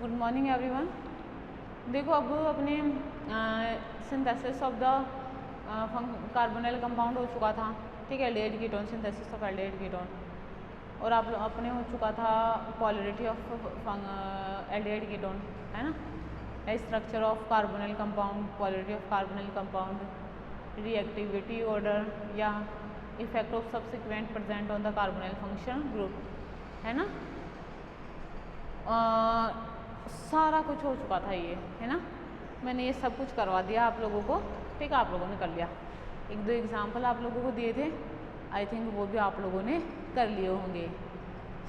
Good morning everyone. देखो अब अपने synthesis of the carbonyl compound हो चुका था, ठीक है, aldehyde ketone, synthesis of aldehyde ketone. और आप अपने हो चुका था पॉलरिटी ऑफ एल्डिहाइड कीटोन, है ना, structure of carbonyl compound, polarity of carbonyl compound, reactivity order या effect of subsequent present on the carbonyl function group, है ना। सारा कुछ हो चुका था ये, है ना। मैंने ये सब कुछ करवा दिया आप लोगों को, ठीक है, आप लोगों ने कर लिया। एक दो एग्जाम्पल आप लोगों को दिए थे, आई थिंक वो भी आप लोगों ने कर लिए होंगे।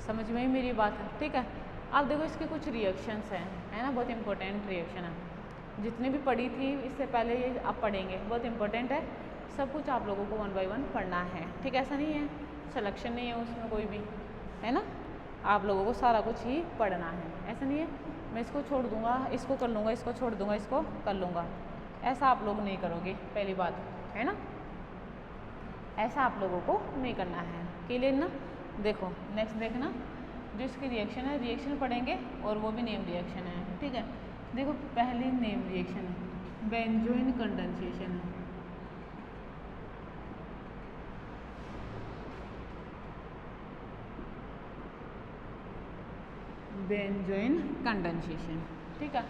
समझ में ही मेरी बात है, ठीक है। अब देखो इसके कुछ रिएक्शंस हैं, है ना, बहुत इंपॉर्टेंट रिएक्शन है। जितनी भी पढ़ी थी इससे पहले ये आप पढ़ेंगे, बहुत इंपॉर्टेंट है। सब कुछ आप लोगों को 1 बाय 1 पढ़ना है, ठीक है। ऐसा नहीं है सिलेक्शन नहीं है उसमें कोई भी, है ना। आप लोगों को सारा कुछ ही पढ़ना है, ऐसा नहीं है मैं इसको छोड़ दूंगा, इसको कर लूँगा, इसको छोड़ दूंगा, इसको कर लूँगा, ऐसा आप लोग नहीं करोगे, पहली बात, है ना। ऐसा आप लोगों को नहीं करना है, क्लियर ना। देखो नेक्स्ट देखना, जो इसकी रिएक्शन है, रिएक्शन पढ़ेंगे और वो भी नेम रिएक्शन है, ठीक है। देखो पहली नेम रिएक्शन है बेंजोइन कंडेंसेशन है। बेंजोइन कंडेंसेशन, ठीक है,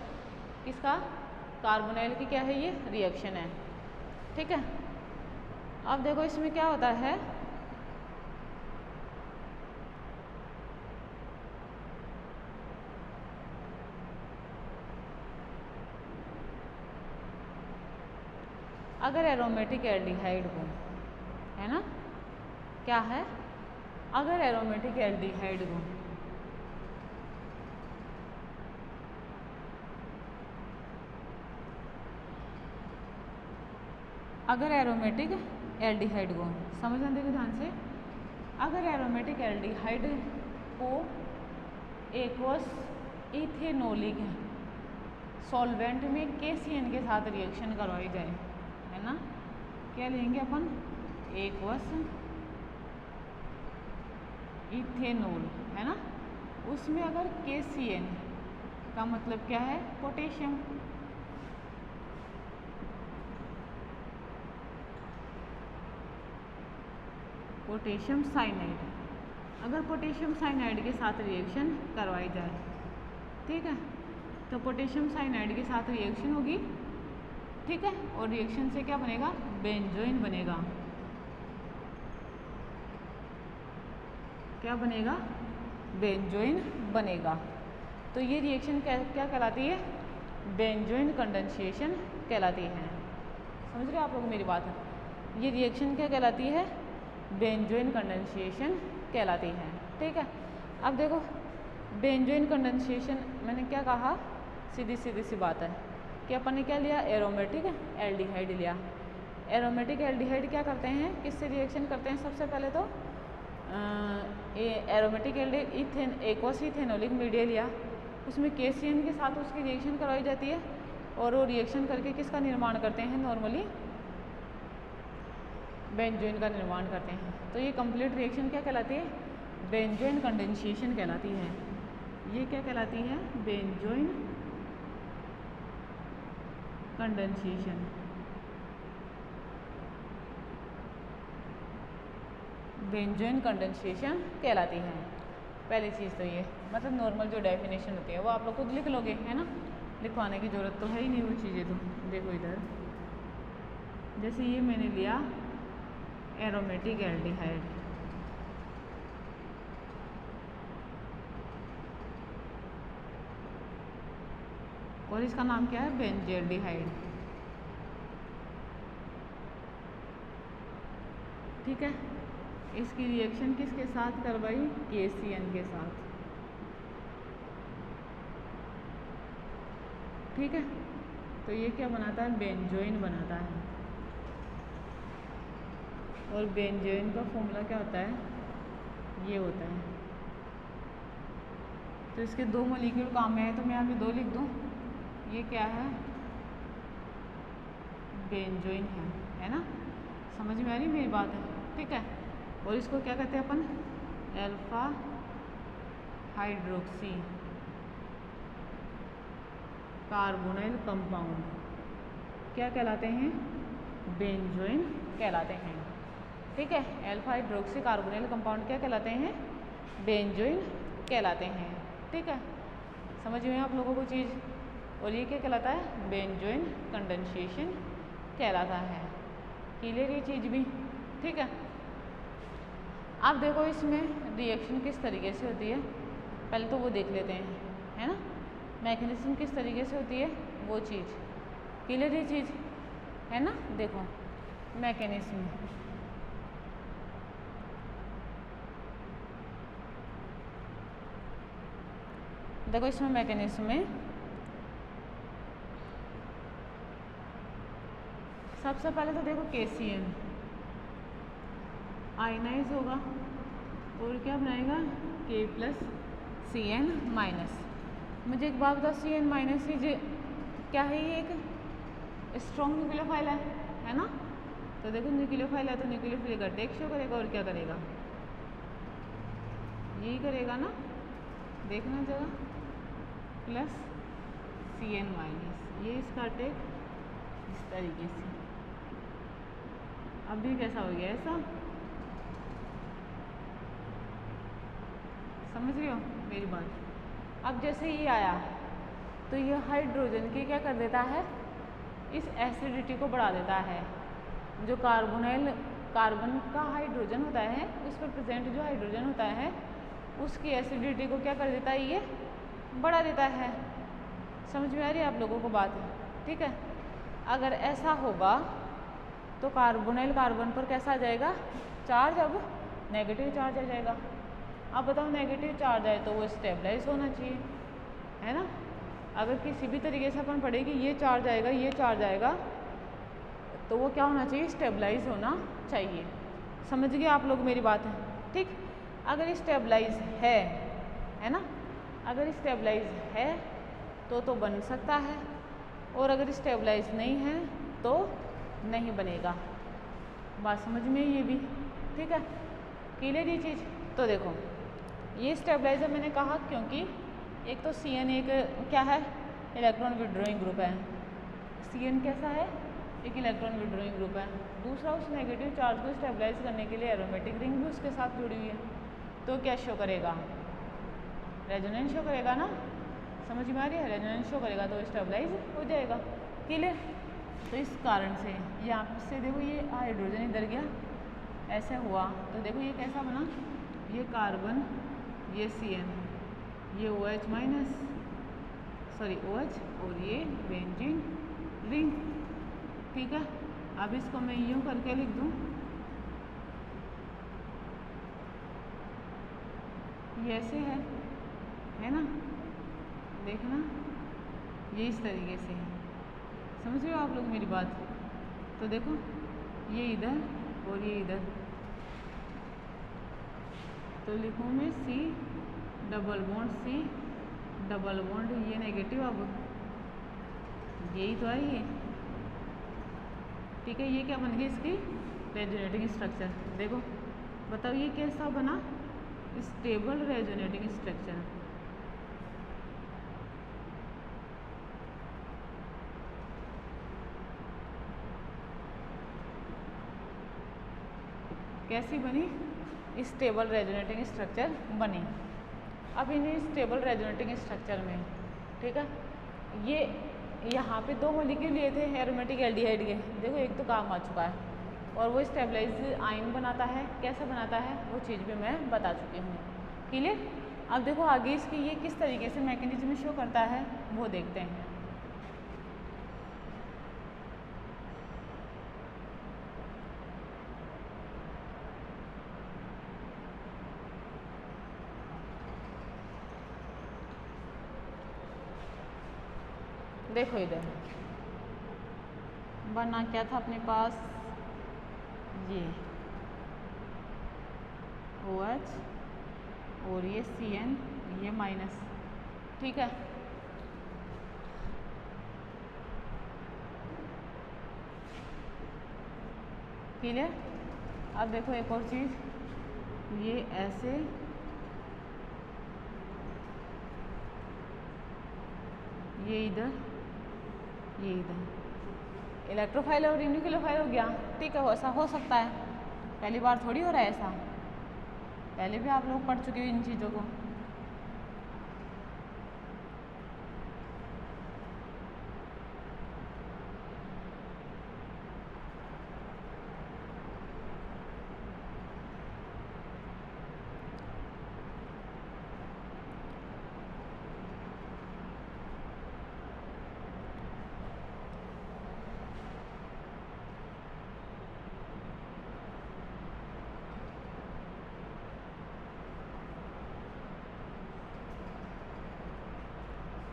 किसका, कार्बोनिल की क्या है ये रिएक्शन है, ठीक है। अब देखो इसमें क्या होता है, अगर एरोमेटिक एल्डिहाइड हो, है ना, क्या है, अगर एरोमेटिक एल्डिहाइड हो, अगर एरोमेटिक एल्डिहाइड को समझना, देखो ध्यान से, अगर एरोमेटिक एल्डिहाइड को एक्वस इथेनोलिक सॉल्वेंट में KCN के साथ रिएक्शन करवाई जाए, है ना, क्या लेंगे अपन, एक्वस इथेनॉल, है ना, उसमें अगर KCN का मतलब क्या है, पोटेशियम, पोटेशियम साइनाइड, अगर पोटेशियम साइनाइड के साथ रिएक्शन करवाई जाए, ठीक है, तो पोटेशियम साइनाइड के साथ रिएक्शन होगी, ठीक है, और रिएक्शन से क्या बनेगा, बेंजोइन बनेगा, क्या बनेगा, बेंजोइन बनेगा। तो ये रिएक्शन क्या कहलाती है, बेंजोइन कंडेंसेशन कहलाती है। समझ रहे हो आप लोग मेरी बात है, ये रिएक्शन क्या कहलाती है, बेंजोइन कंडेंसेशन कहलाती है, ठीक है। अब देखो बेंजोइन कंडेंसेशन मैंने क्या कहा, सीधी सी बात है कि अपन ने क्या लिया, एरोमेटिक एल्डिहाइड लिया। एरोमेटिक एल्डिहाइड क्या करते हैं, किससे रिएक्शन करते हैं, सबसे पहले तो aromatic aldehyde ethane aqueous ethanolic media लिया, उसमें KCN के साथ उसकी रिएक्शन करवाई जाती है और वो रिएक्शन करके किसका निर्माण करते हैं, नॉर्मली बेंजोइन का निर्माण करते हैं। तो ये कंप्लीट रिएक्शन क्या कहलाती है, बेंजोइन कंडेंसेशन कहलाती है। ये क्या कहलाती है, बेंजोइन कंडेंसेशन, बेंजोइन कंडेंसेशन कहलाती है। पहली चीज़ तो ये, मतलब नॉर्मल जो डेफिनेशन होती है वो आप लोग खुद लिख लोगे, है ना, लिखवाने की ज़रूरत तो है ही नहीं वो चीज़ें। तो देखो इधर, जैसे ये मैंने लिया एरोमेटिक एल्डिहाइड, और इसका नाम क्या है, बेंजेल्डिहाइड, ठीक है। इसकी रिएक्शन किसके साथ करवाई, KCN के साथ, ठीक है। तो ये क्या बनाता है, बेंजोइन बनाता है, और बेंजोइन का फॉर्मूला क्या होता है, ये होता है। तो इसके 2 मॉलिक्यूल काम में है, तो मैं यहाँ पे 2 लिख दूँ, ये क्या है, बेंजोइन है ना, समझ में आ रही मेरी बात है, ठीक है। और इसको क्या कहते हैं अपन, अल्फा हाइड्रोक्सी कार्बोनाइल कंपाउंड क्या कहलाते हैं? बेंजोइन कहलाते हैं। ठीक है, अल्फा हाइड्रोक्सी कार्बोनाइल कंपाउंड क्या कहलाते हैं? बेंजोइन कहलाते हैं। ठीक है, समझ में आप लोगों को चीज़। और ये क्या कहलाता है? बेंजोइन कंडेंसेशन कहलाता है। क्लियर ये चीज़ भी? ठीक है, आप देखो इसमें रिएक्शन किस तरीके से होती है, पहले तो वो देख लेते हैं, है ना। मैकेनिज्म किस तरीके से होती है वो चीज़। क्लियर ये चीज़ है ना। देखो मैकेनिज्म, देखो इसमें मैकेनिज्म में सबसे पहले तो देखो KCl आयनाइज होगा और क्या बनाएगा? K+Cn-। मुझे एक बात बताओ, Cn- ये क्या है? ये एक स्ट्रॉन्ग न्यूक्लियोफाइल है ना। तो देखो न्यूक्लियोफाइल है तो न्यूक्लियोफिलिक अटैक शो करेगा और क्या करेगा? यही करेगा ना, देखना जरा, +Cn-, ये इसका अटैक इस तरीके से। अभी कैसा हो गया ऐसा? समझ रहे हो मेरी बात? अब जैसे ये आया तो ये हाइड्रोजन की क्या कर देता है? इस एसिडिटी को बढ़ा देता है। जो कार्बन का हाइड्रोजन होता है, उस पर प्रेजेंट जो हाइड्रोजन होता है उसकी एसिडिटी को क्या कर देता है? ये बढ़ा देता है। समझ में आ रही है आप लोगों को बात? ठीक है, अगर ऐसा होगा तो कार्बोनाइल कार्बन पर कैसा आ जाएगा? चार्ज, अब नेगेटिव चार्ज आ जाएगा। अब बताओ नेगेटिव चार्ज आए तो वो स्टेबलाइज होना चाहिए, है ना। अगर किसी भी तरीके से अपन पढ़े कि ये चार्ज आएगा, ये चार्ज आएगा, तो वो क्या होना चाहिए? स्टेबलाइज होना चाहिए। समझ गए आप लोग मेरी बात है? ठीक, अगर स्टेबलाइज है ना, अगर स्टेबलाइज है तो बन सकता है, और अगर स्टेबलाइज नहीं है तो नहीं बनेगा। बात समझ में ये भी? ठीक है, क्लियर ये चीज़? तो देखो ये स्टेबलाइजर मैंने कहा क्योंकि एक तो Cn एक क्या है? इलेक्ट्रॉन विड्रॉइंग ग्रुप है। Cn कैसा है? एक इलेक्ट्रॉन विड्रॉइंग ग्रुप है। दूसरा, उस नेगेटिव चार्ज को स्टेबलाइज करने के लिए एरोमेटिक रिंग भी उसके साथ जुड़ी हुई है। तो क्या शो करेगा? रेजोनेंस शो करेगा ना। समझ में आ रही है? रेजोनेंस शो करेगा तो स्टेबलाइज हो जाएगा। क्लियर? तो इस कारण से यहाँ से देखो ये हाइड्रोजन इधर गया, ऐसे हुआ तो देखो ये कैसा बना? ये कार्बन, ये Cn, ये OH-, सॉरी OH, और ये बेंजीन रिंग। ठीक है, अब इसको मैं यूँ करके लिख दूँ, ये ऐसे है ना। देखना ये इस तरीके से है। समझ रहे हो आप लोग मेरी बात? तो देखो ये इधर और ये इधर, तो लिखूँ मैं C डबल बॉन्ड, ये नेगेटिव, अब यही तो है ये। ठीक है, ये क्या बन गई इसकी? Resonating structure. देखो बताओ ये कैसा बना? Stable resonating structure. कैसी बनी? स्टेबल रेजोनेटिंग स्ट्रक्चर बनी। अब इन स्टेबल रेजोनेटिंग स्ट्रक्चर में, ठीक है, ये यहाँ पे 2 मॉलिक्यूल लिए थे एरोमेटिक एल्डिहाइड के। देखो एक तो काम आ चुका है, और वो स्टेबलाइज आयन बनाता है। कैसे बनाता है वो चीज़ भी मैं बता चुकी हूँ। क्लियर? अब देखो आगे इसकी ये किस तरीके से मैकेनिज्म शो करता है वो देखते हैं। देखो इधर बना क्या था अपने पास? ये OH और ये Cn, ये माइनस। ठीक है, क्लियर? अब देखो एक और चीज़, ये ऐसे, ये इधर ये इधर इलेक्ट्रोफाइल और न्यूक्लियोफाइल हो गया, ठीक है। ऐसा हो सकता है, पहली बार थोड़ी हो रहा है ऐसा, पहले भी आप लोग पढ़ चुके हो इन चीज़ों को।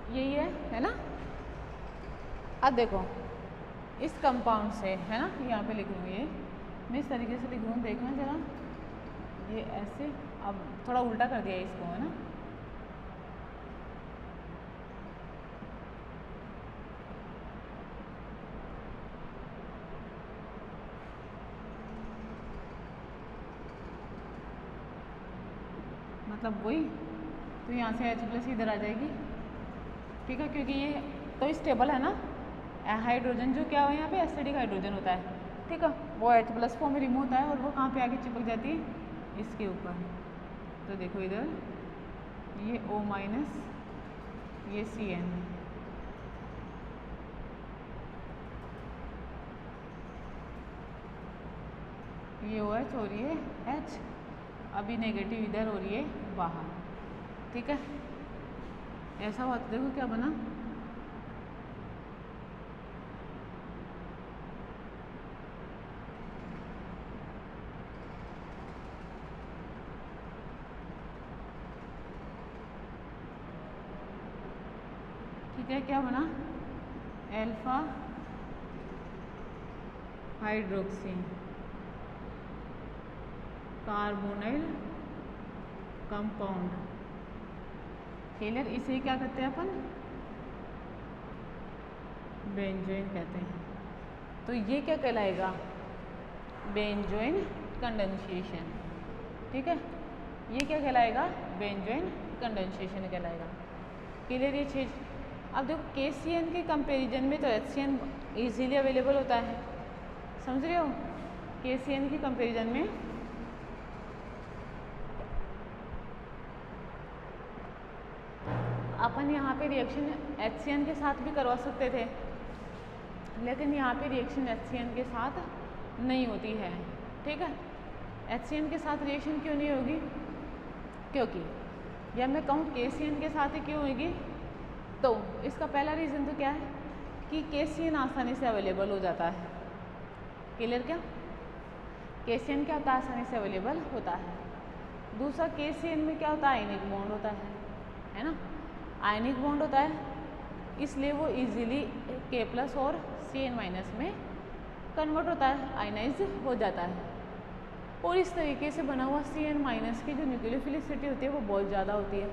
यही है ना। अब देखो इस कंपाउंड से, है ना, यहाँ पे लिख लूँ, ये मैं इस तरीके से लिख लूँ, देखना जरा, ये ऐसे, अब थोड़ा उल्टा कर दिया इसको, है ना। मतलब वही, तो यहाँ से H+ इधर आ जाएगी, ठीक है, क्योंकि ये तो स्टेबल है ना। हाइड्रोजन जो क्या है यहाँ पे एसिडिक हाइड्रोजन होता है, ठीक है, वो H+ फॉर्म में रिमूव होता है और वो कहाँ पे आगे चिपक जाती है, इसके ऊपर। तो देखो इधर ये O-, ये Cn, ये OH और ये H, अभी नेगेटिव इधर और ये बाहर, ठीक है। ऐसा हुआ तो देखो क्या बना, ठीक है, क्या बना, alpha hydroxy carbonyl compound. Clear, इसे क्या कहते हैं अपन, बेंजोइन कहते हैं। तो ये क्या कहलाएगा, बेंजोइन कंडेंसेशन, ठीक है, ये क्या कहलाएगा, बेंजोइन कंडेंसेशन कहलाएगा। क्लियर ये चीज़। अब देखो KCN के कंपैरिजन में तो HCN इजीली अवेलेबल होता है, समझ रहे हो। KCN के कंपैरिजन में अपन यहाँ पे रिएक्शन HCN के साथ भी करवा सकते थे, लेकिन यहाँ पे रिएक्शन HCN के साथ नहीं होती है, ठीक है। HCN के साथ रिएक्शन क्यों नहीं होगी, क्योंकि या मैं कहूँ KCN के साथ ही क्यों होगी, तो इसका पहला रीज़न तो क्या है कि KCN आसानी से अवेलेबल हो जाता है। क्लियर, क्या KCN क्या होता है, आसानी से अवेलेबल होता है। दूसरा KCN में क्या होता है, आयनिक बॉन्ड होता है ना, आयनिक बॉन्ड होता है, इसलिए वो इजीली K+ और Cn- में कन्वर्ट होता है, आयनाइज हो जाता है। और इस तरीके से बना हुआ Cn- की जो न्यूक्लियोफिलिसिटी होती है वो बहुत ज़्यादा होती है,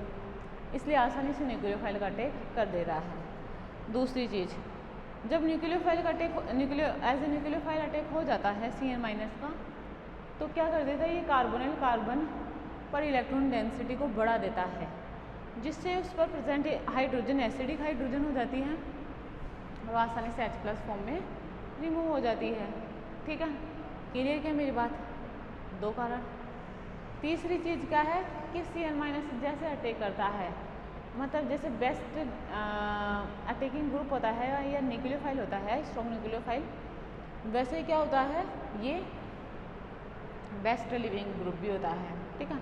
इसलिए आसानी से न्यूक्लियोफाइल का अटैक कर दे रहा है। दूसरी चीज़, जब न्यूक्लियोफाइल का attack as a nucleophile attack हो जाता है Cn- का, तो क्या कर देता है, ये कार्बोनिल कार्बन पर इलेक्ट्रॉन डेंसिटी को बढ़ा देता है, जिससे उस पर प्रेजेंट हाइड्रोजन एसिडिक हाइड्रोजन हो जाती है और आसानी से H+ फॉर्म में रिमूव हो जाती है, ठीक है। क्लियर क्या मेरी बात, दो कारण। तीसरी चीज़ क्या है कि Cn- जैसे अटैक करता है, मतलब जैसे बेस्ट अटैकिंग ग्रुप होता है या न्यूक्लियोफाइल होता है, स्ट्रॉन्ग न्यूक्लियोफाइल, वैसे क्या होता है, ये बेस्ट लिविंग ग्रुप भी होता है, ठीक है।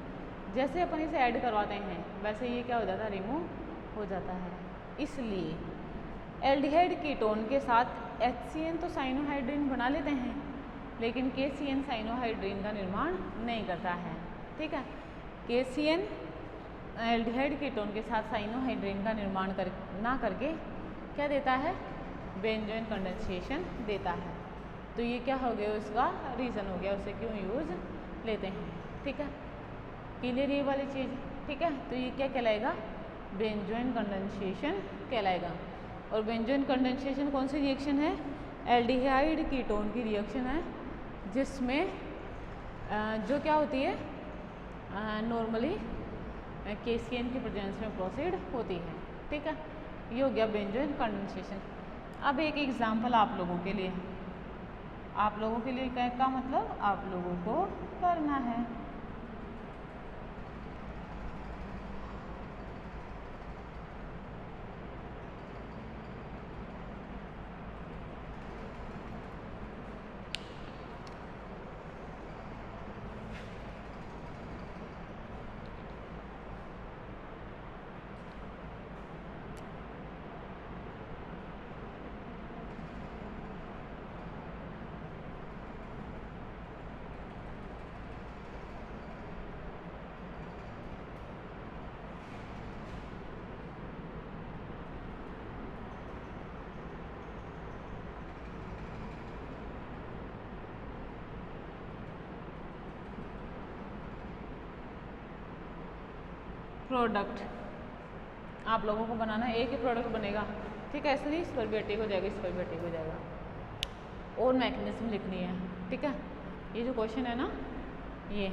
जैसे अपन इसे ऐड करवाते हैं वैसे ये क्या हो जाता है, रिमूव हो जाता है। इसलिए एल्डिहाइड कीटोन के साथ HCN तो साइनोहाइड्रिन बना लेते हैं, लेकिन KCN साइनोहाइड्रिन का निर्माण नहीं करता है, ठीक है। KCN एल्डिहाइड कीटोन के साथ साइनोहाइड्रिन का निर्माण ना करके क्या देता है, बेंजोइन कंडेंसेशन देता है। तो ये क्या हो गया, उसका रीज़न हो गया, उसे क्यों यूज़ लेते हैं, ठीक है। क्लियर ये वाली चीज़, ठीक है। तो ये क्या कहलाएगा, बेंजोइन कंडेंसेशन कहलाएगा। और बेंजोइन कंडेंसेशन कौन सी रिएक्शन है, एल्डिहाइड कीटोन की रिएक्शन है, जिसमें जो क्या होती है, नॉर्मली KCN की प्रेजेंस में प्रोसीड होती है, ठीक है। ये हो गया बेंजोइन कंडेंसेशन। अब एक एग्जाम्पल आप लोगों के लिए, आप लोगों के लिए क्या मतलब आप लोगों को करना है। प्रोडक्ट आप लोगों को बनाना है, एक ही प्रोडक्ट बनेगा, ठीक है। ऐसे नहीं इस पर भी अटैक हो जाएगा, इस पर भी अटैक हो जाएगा। और मैकेनिज्म लिखनी है, ठीक है। ये जो क्वेश्चन है ना, ये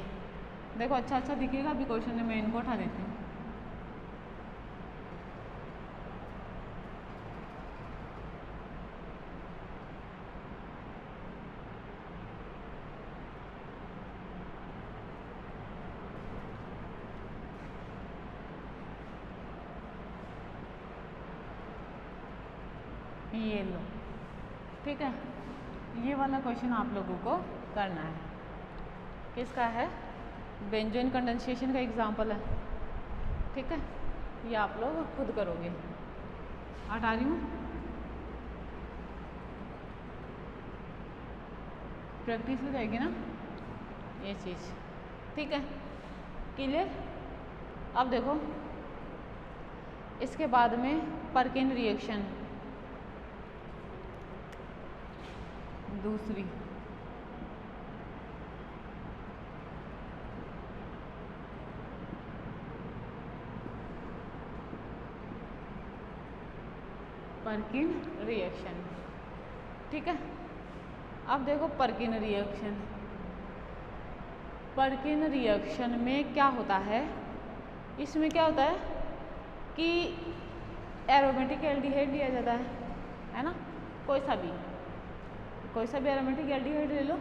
देखो अच्छा दिखेगा अभी क्वेश्चन में, मैं इनको उठा देती हूँ। ये लो, ठीक है। ये वाला क्वेश्चन आप लोगों को करना है, किसका है, बेंजोइन कंडेंसेशन का एग्जांपल है, ठीक है। ये आप लोग खुद करोगे। हटा रही हूँ, प्रैक्टिस हो जाएगी ना ये चीज़, ठीक है। क्लियर। अब देखो इसके बाद में परकिन रिएक्शन, दूसरी परकिन रिएक्शन, ठीक है। अब देखो परकिन रिएक्शन, परकिन रिएक्शन में क्या होता है, इसमें क्या होता है कि एरोमेटिक एल्डिहाइड लिया जाता है ना, कोई सा भी एरोमेटिक एल्डिहाइड ले लो।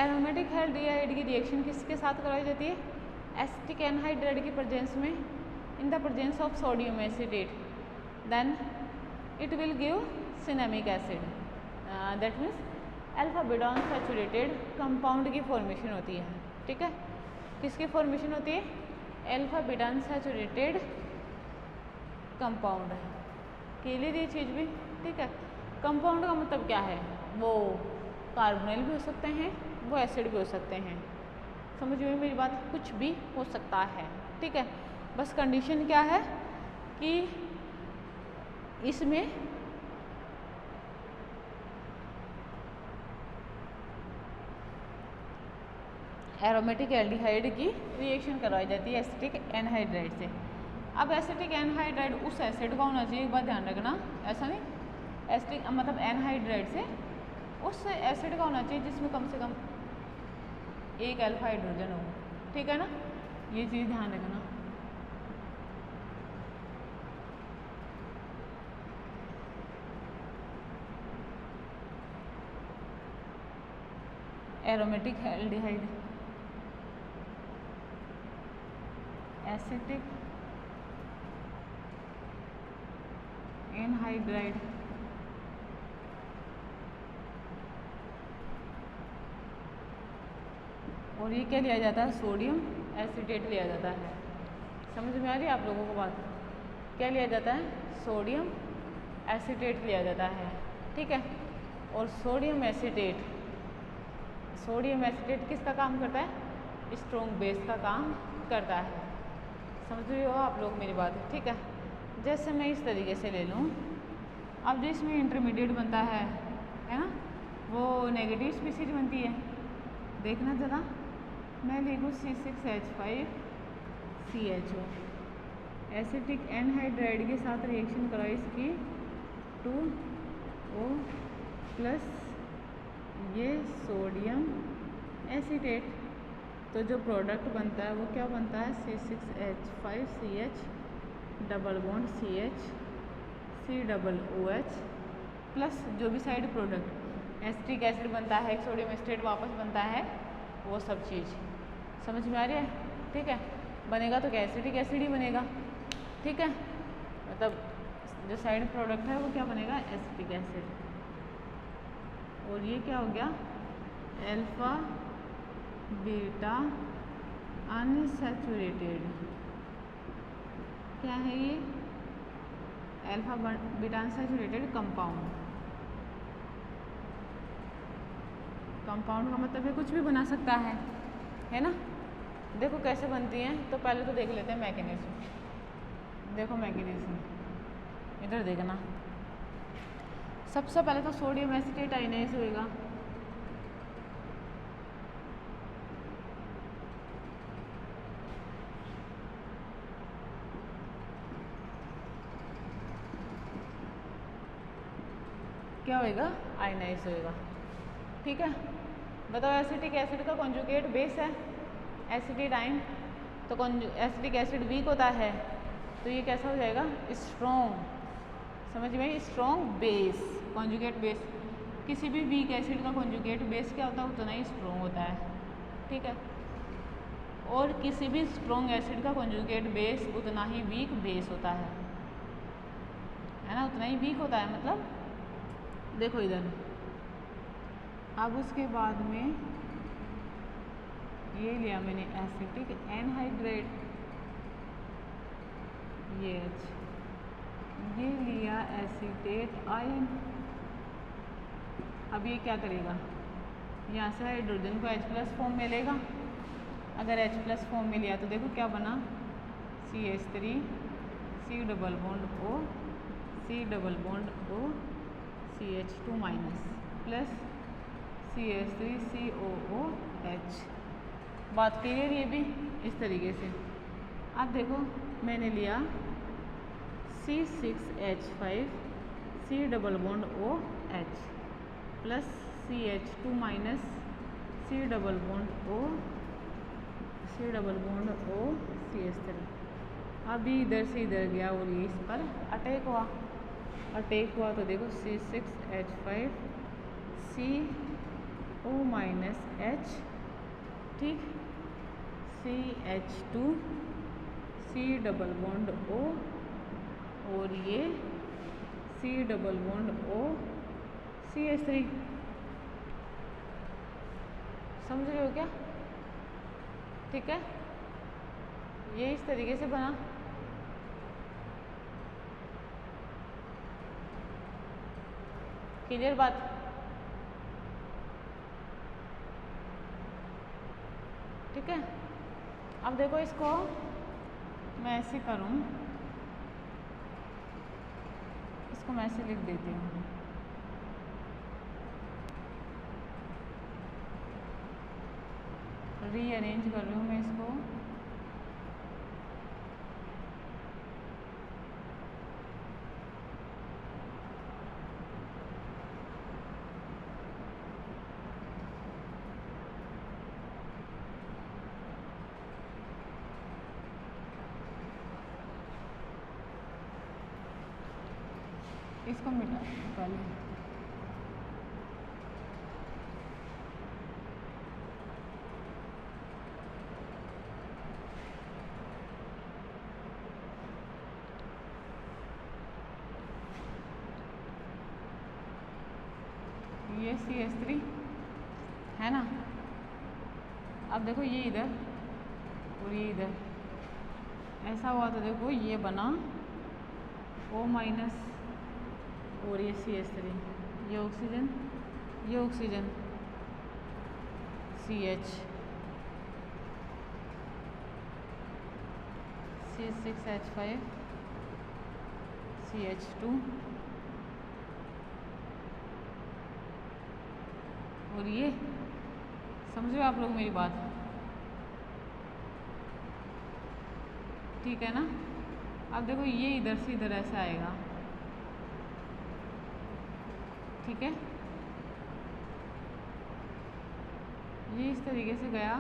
एरोमेटिक एल्डिहाइड की रिएक्शन किसके साथ करवाई जाती है, एसिटिक एनहाइड्राइड की प्रेजेंस में, in the presence of sodium acetate, then it will give cinnamic acid, that means alpha beta unsaturated compound की फॉर्मेशन होती है, ठीक है। किसकी फॉर्मेशन होती है, alpha beta unsaturated compound. Clear ये चीज़ भी, ठीक है। कंपाउंड का मतलब क्या है, वो कार्बोनिल भी हो सकते हैं, वो एसिड भी हो सकते हैं, समझ में मेरी बात, कुछ भी हो सकता है, ठीक है। बस कंडीशन क्या है कि इसमें एरोमेटिक एल्डिहाइड की रिएक्शन करवाई जाती है एसिटिक एनहाइड्राइड से। अब एसिटिक एनहाइड्राइड उस एसिड का होना चाहिए, एक बात ध्यान रखना, ऐसा नहीं एसिटिक मतलब एनहाइड्राइड से उस एसिड का होना चाहिए जिसमें कम से कम एक अल्फा हाइड्रोजन हो, ठीक है ना, ये चीज़ ध्यान रखना। एरोमेटिक एल्डिहाइड, एसिटिक एनहाइड्राइड, और ये क्या लिया जाता है, सोडियम एसिटेट लिया जाता है। समझ में आ रही है आप लोगों को बात, क्या लिया जाता है, सोडियम एसिटेट लिया जाता है, ठीक है। और सोडियम एसिटेट किसका काम करता है, स्ट्रॉन्ग बेस का काम करता है। समझ रहे हो आप लोग मेरी बात, ठीक है। जैसे मैं इस तरीके से ले लूँ, अब जो इसमें इंटरमीडिएट बनता है ना, वो नेगेटिव स्पीसीज बनती है, देखना ज़रा, मैं लिखूँ C6H5CHO, एसिटिक एनहाइड्राइड के साथ रिएक्शन कराई इसकी 2O प्लस ये सोडियम एसिटेट, तो जो प्रोडक्ट बनता है वो क्या बनता है, C6H5CH double bond CH COOH plus जो भी साइड प्रोडक्ट एसिटिक एसिड बनता है, सोडियम एसिटेट वापस बनता है, वो सब चीज़ समझ में आ रही है। ठीक है, बनेगा तो क्या एसिटिक एसिड ही बनेगा। ठीक है, मतलब जो साइड प्रोडक्ट है वो क्या बनेगा, एसिटिक एसिड। और ये क्या हो गया, अल्फा बीटा अनसैचुरेटेड, क्या है ये, alpha beta unsaturated compound. Compound का मतलब है कुछ भी बना सकता है ना। देखो कैसे बनती हैं, तो पहले तो देख लेते हैं मैकेनिज्म। देखो मैकेनिज्म, इधर देखना। सबसे पहले तो सोडियम एसिटेट आयनाइज होएगा, क्या होएगा, आयनाइज होएगा। ठीक है, बताओ एसिटिक एसिड का कॉन्जुगेट बेस है एसिटिडाइन, तो एसिटिक एसिड वीक होता है, तो ये कैसा हो जाएगा, स्ट्रॉन्ग। समझ में, स्ट्रॉन्ग बेस, कॉन्जुगेट बेस। किसी भी वीक एसिड का कॉन्जुगेट बेस क्या होता है, उतना ही स्ट्रॉन्ग होता है। ठीक है, और किसी भी स्ट्रॉन्ग एसिड का कॉन्जुगेट बेस उतना ही वीक बेस होता है ना, उतना ही वीक होता है। मतलब देखो इधर, अब उसके बाद में ये लिया मैंने एसिटिक एनहाइड्रेट, ये लिया एसीटेट आयन। अब ये क्या करेगा, यहाँ से हाइड्रोजन को H+ फॉर्म में लेगा। अगर H+ फॉर्म में लिया तो देखो क्या बना, CH3 C double bond O C double bond O CH2- plus CH3 COOH। बात क्लियर, ये भी इस तरीके से। अब देखो मैंने लिया C6H5 C double bond OH plus CH2- C double bond O CH3। अभी इधर से इधर गया और ये इस पर अटैक हुआ तो देखो C6H5 CO-H, ठीक, CH2 C double bond O और ये C double bond O CH3। समझ रहे हो क्या? ठीक है, ये इस तरीके से बना। क्लियर बात? ठीक है, अब देखो इसको मैं ऐसे करूँ, इसको मैं ऐसे लिख देती हूँ, रीअरेंज कर रही हूँ मैं इसको। इसको मिटा पहले, ये CH3 है ना। अब देखो ये इधर और ये इधर ऐसा हुआ तो देखो ये बना O- और ये CH3, ये ऑक्सीजन CH C6H5 CH2 और ये, समझ रहे हो आप लोग मेरी बात? ठीक है ना। अब देखो ये इधर से इधर ऐसे आएगा, ठीक है, ये इस तरीके से गया।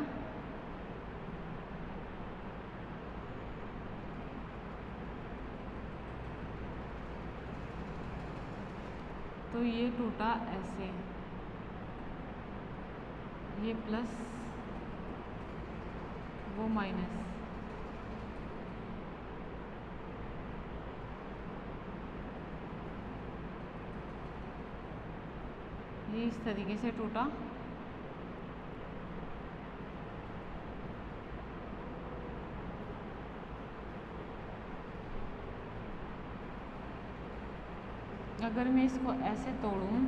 तो ये टूटा ऐसे, ये प्लस वो माइनस, ये इस तरीके से टूटा। अगर मैं इसको ऐसे तोड़ूं,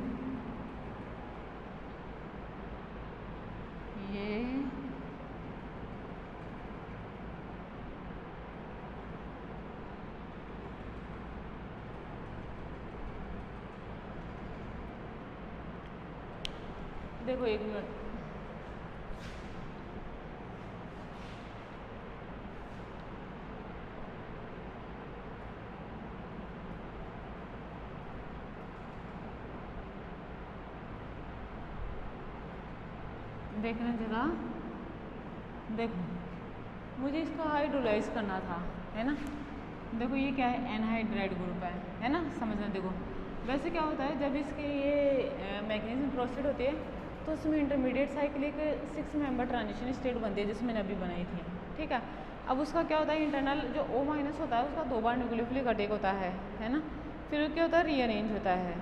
ये देखो एक मिनट, देखना जरा, देखो मुझे इसको हाइड्रोलाइज करना था, है ना। देखो ये क्या है, एनहाइड्राइड ग्रुप है ना, समझना। देखो वैसे क्या होता है, जब इसके ये मैकेनिज्म प्रोसीड होती है तो उसमें intermediate cyclic 6 member transition state बनती है, जिसमें मैंने अभी बनाई थी, ठीक है। अब उसका क्या होता है, इंटरनल जो O- होता है उसका 2 बार न्यूक्लियोफिलिक अटैक होता है ना। फिर क्या होता है, रीअरेंज होता है,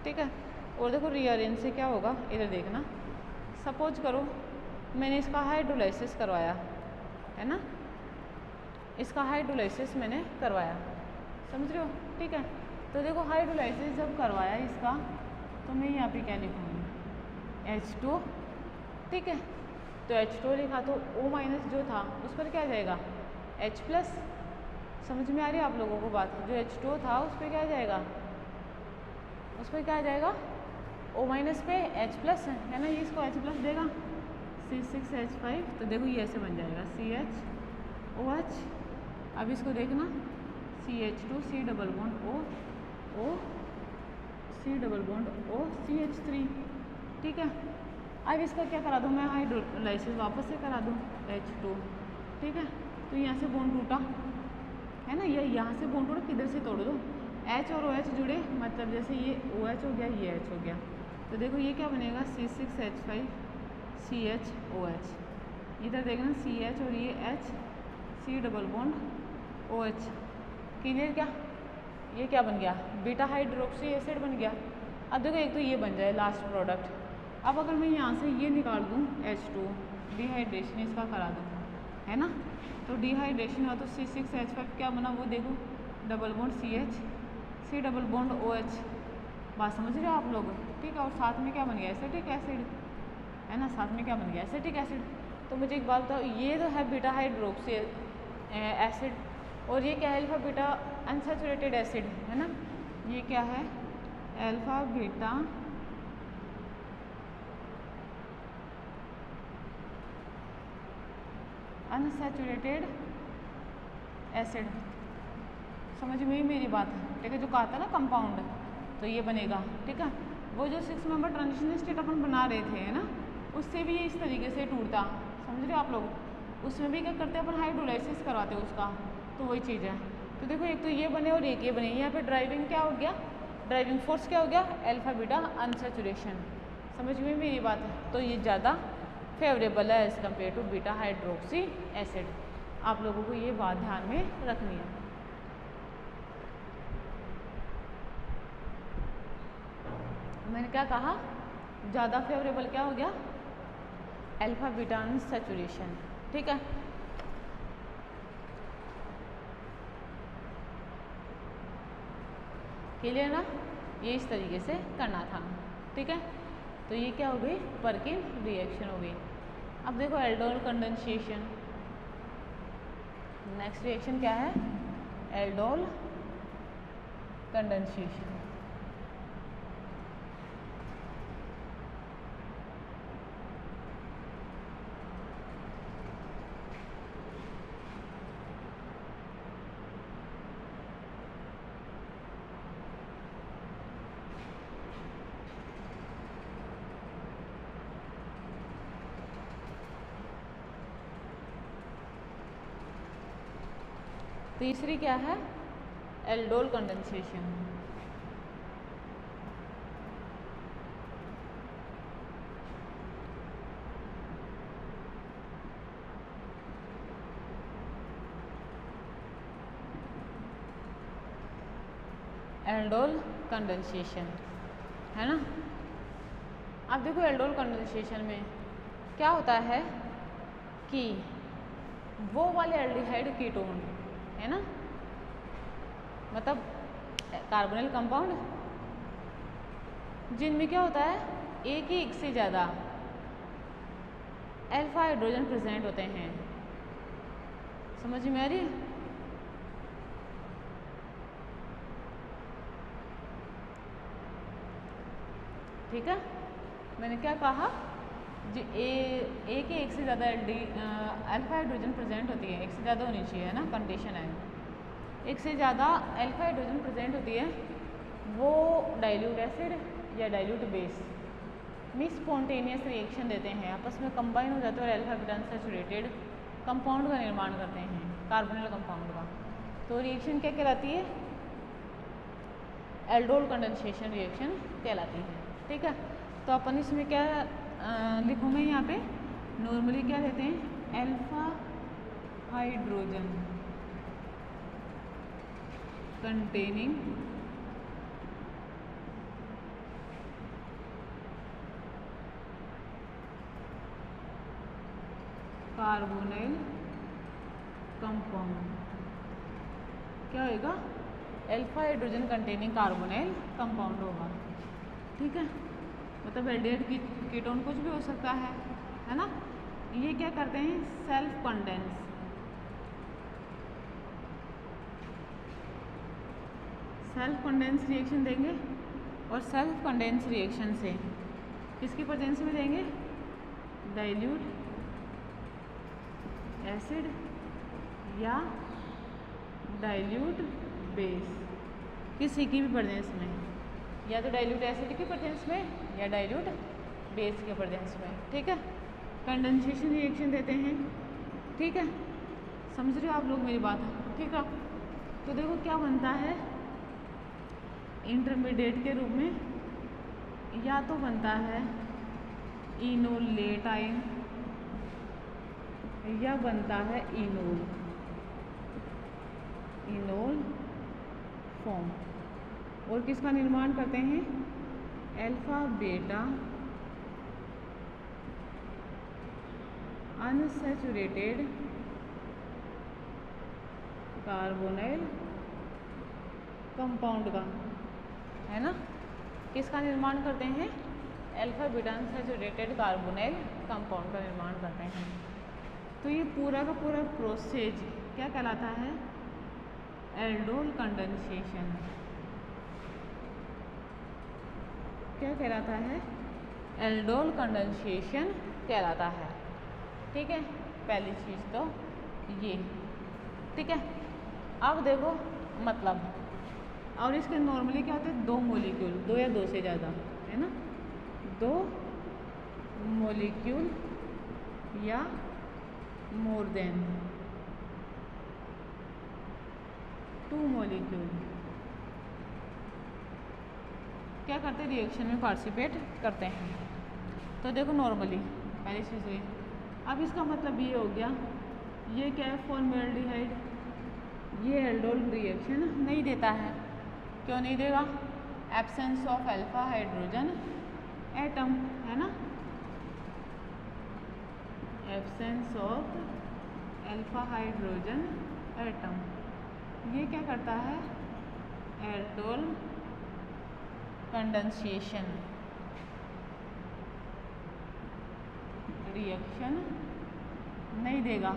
ठीक है। और देखो रीअरेंज से क्या होगा, इधर देखना, सपोज करो मैंने इसका हाइड्रोलाइसिस करवाया, है ना, इसका हाइड्रोलाइसिस मैंने करवाया, समझ रहे हो, ठीक है। तो देखो हाइड्रोलाइसिस जब करवाया इसका, तो मैं यहाँ पे क्या लिखूँगी, H2, ठीक है। तो H2 लिखा तो O- जो था उस पर क्या आ जाएगा, H+। समझ में आ रही है आप लोगों को बात, जो H2 था उस पर क्या आ जाएगा, उस पर क्या आ जाएगा, O- पे H+, है ना, ये इसको H+ देगा, C6H5। तो देखो ये ऐसे बन जाएगा CHOH। अब इसको देखना, CH2 C double bond O C double bond O CH3, ठीक है। अब इसका क्या करा दूँ मैं, हाइड्रोलाइसिस वापस से करा दूँ, H2, ठीक है। तो यहाँ से बॉन्ड टूटा, है ना, ये यहाँ से बॉन्ड टूटा, किधर से तोड़ दो, H और OH जुड़े, मतलब जैसे ये OH हो गया, ये H हो गया। तो देखो ये क्या बनेगा, C6H5 CHOH। इधर देखना CH और ये H, C double bond OH, clear क्या, ये क्या बन गया, बीटा हाइड्रोक्सी एसिड बन गया। अब देखो एक तो ये बन जाए लास्ट प्रोडक्ट। अब अगर मैं यहाँ से ये निकाल दूँ H2, डिहाइड्रेशन इसका करा दूँ, है ना, तो डिहाइड्रेशन हुआ तो C6H5 क्या बना वो देखो, double bond CH C double bond OH। बात समझ रहे हो आप लोग, ठीक है। और साथ में क्या बन गया, एसिटिक एसिड, है ना, साथ में क्या बन गया, एसिटिक एसिड। तो मुझे एक बात बताओ, ये तो है बीटा हाइड्रोक्सी एसिड, और ये क्या है, अल्फा बीटा अनसैचुरेटेड एसिड, है ना, ये क्या है, अल्फा बीटा अनसैचुरेटेड एसिड। समझ में मेरी बात, ठीक है। जो कहा था ना कंपाउंड, तो ये बनेगा, ठीक है। वो जो 6 मेंबर ट्रांजिशन स्टेट अपन बना रहे थे, है ना, उससे भी इस तरीके से टूटता, समझ रहे हो आप लोग। उसमें भी क्या करते हैं अपन, हाइड्रोलाइसिस करवाते हैं उसका, तो वही चीज़ है। तो देखो एक तो ये बने और एक ये बने, यहाँ पे ड्राइविंग क्या हो गया, ड्राइविंग फोर्स क्या हो गया, अल्फा बीटा अनसैचुरेशन। समझ में मेरी बात है, तो ये ज़्यादा फेवरेबल है as compare to beta hydroxy acid. आप लोगों को ये बात ध्यान में रखनी है। मैंने क्या कहा, ज़्यादा फेवरेबल क्या हो गया, अल्फा बीटा अनसैचुरेशन, ठीक है। क्लियर ना, ये इस तरीके से करना था, ठीक है। तो ये क्या हो गई, पर्किन रिएक्शन हो गई। अब देखो एल्डोल कंडेंसेशन, नेक्स्ट रिएक्शन क्या है, एल्डोल कंडेंसेशन। तीसरी क्या है, एल्डोल कंडेंसेशन। एल्डोल कंडेंसेशन, है ना। अब देखो एल्डोल कंडेंसेशन में क्या होता है कि वो वाले एल्डिहाइड कीटोन, है ना, मतलब कार्बोनिल कंपाउंड, जिनमें क्या होता है एक से ज़्यादा अल्फा हाइड्रोजन प्रेजेंट होते हैं। समझ में आ रही है? ठीक है, मैंने क्या कहा, जो एक से ज़्यादा अल्फा हाइड्रोजन प्रेजेंट होती है, एक से ज़्यादा होनी चाहिए, है ना, कंडीशन है, एक से ज़्यादा अल्फा हाइड्रोजन प्रेजेंट होती है, वो डाइल्यूट एसिड या डाइल्यूट बेस में स्पॉन्टेनियस रिएक्शन देते हैं, आपस में कंबाइन हो जाते हैं और अल्फा बीटा अनसैचुरेटेड कंपाउंड का निर्माण करते हैं, कार्बोनिल कंपाउंड का। तो रिएक्शन क्या कहलाती है, एल्डोल कंडेंसेशन रिएक्शन कहलाती है। ठीक है, तो अपन इसमें क्या लिखूँगा यहाँ पे, नॉर्मली क्या लेते हैं, alpha hydrogen containing carbonyl compound, क्या होगा, alpha hydrogen containing carbonyl compound होगा। ठीक है, मतलब एल्डिहाइड कीटोन कुछ भी हो सकता है ना। ये क्या करते हैं, सेल्फ कंडेंस रिएक्शन देंगे, और सेल्फ कंडेंस रिएक्शन से किसकी प्रेजेंस में देंगे, डाइल्यूट एसिड या डाइल्यूट बेस, किसी की भी प्रेजेंस में, या तो डाइल्यूट एसिड की प्रेजेंस में या डाइल्यूट बेस के प्रेजेंस में। ठीक है, कंडेंसेशन रिएक्शन देते हैं। ठीक है, समझ रहे हो आप लोग मेरी बात? ठीक है, तो देखो क्या बनता है, इंटरमीडिएट के रूप में या तो बनता है इनोलेट आयन या बनता है इनोल फॉर्म, और किसका निर्माण करते हैं, alpha beta unsaturated carbonyl compound का, है ना, किसका निर्माण करते हैं, alpha beta unsaturated carbonyl compound का निर्माण करते हैं। तो ये पूरा का पूरा प्रोसेस क्या कहलाता है, एल्डोल कंडेंसेशन। क्या कहलाता है, एल्डोल कंडेंसेशन कहलाता है। ठीक है, पहली चीज़ तो ये। ठीक है, अब देखो मतलब, और इसके नॉर्मली क्या होते हैं, दो मॉलिक्यूल, दो या दो से ज़्यादा, है ना, दो मॉलिक्यूल या मोर देन टू मॉलिक्यूल क्या करते हैं, रिएक्शन में पार्टिसिपेट करते हैं। तो देखो नॉर्मली पहली चीज़ हुई। अब इसका मतलब ये हो गया, ये क्या है, फॉर्मेल्डिहाइड, ये एल्डोल रिएक्शन नहीं देता है। क्यों नहीं देगा, absence of alpha hydrogen atom, है ना, absence of alpha hydrogen atom. ये क्या करता है, एल्डोल कंडेंसेशन रिएक्शन नहीं देगा।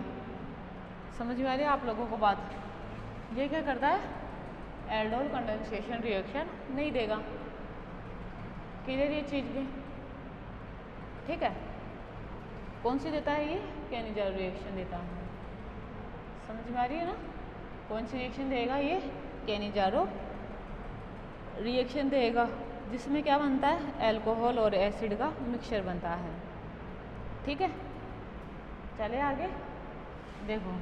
समझ में आ रही है आप लोगों को बात? ये क्या करता है, एल्डोल कंडेंसेशन रिएक्शन नहीं देगा। क्लियर ये चीज़ भी? ठीक है, कौन सी देता है, ये केनिज़ारो रिएक्शन देता है। समझ में आ रही है ना, कौन सी रिएक्शन देगा, ये केनिज़ारो रिएक्शन देगा, जिसमें क्या बनता है, अल्कोहल और एसिड का मिक्सचर बनता है। ठीक है, चले आगे। देखो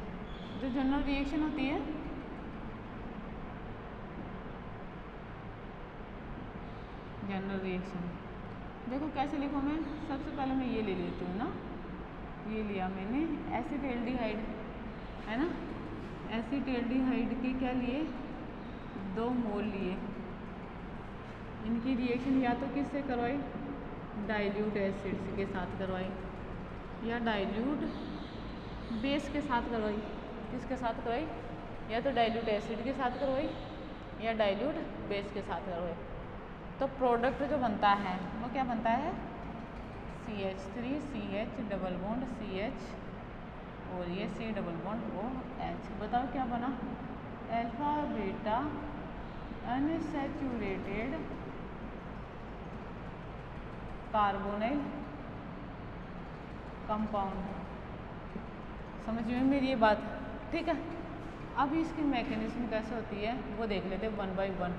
जो जनरल रिएक्शन होती है, जनरल रिएक्शन देखो कैसे लिखूँ मैं, सबसे पहले मैं ये ले लेती हूँ ना, ये लिया मैंने एसिटाल्डिहाइड, है ना, एसिटाल्डिहाइड के क्या लिए, 2 मोल लिए, इनकी रिएक्शन या तो किससे करवाई, डाइल्यूट एसिड के साथ करवाई या डाइल्यूट बेस के साथ करवाई। किसके साथ करवाई, या तो डाइल्यूट एसिड के साथ करवाई या डाइल्यूट बेस के साथ करवाई। तो प्रोडक्ट जो बनता है वो क्या बनता है, CH3 CH double bond CH और ये C डबल बॉन्ड OH। बताओ क्या बना, alpha beta unsaturated carbonyl compound. समझ में मेरी ये बात, ठीक है। अब इसकी मैकेनिज्म कैसे होती है वो देख लेते हैं 1 बाय 1।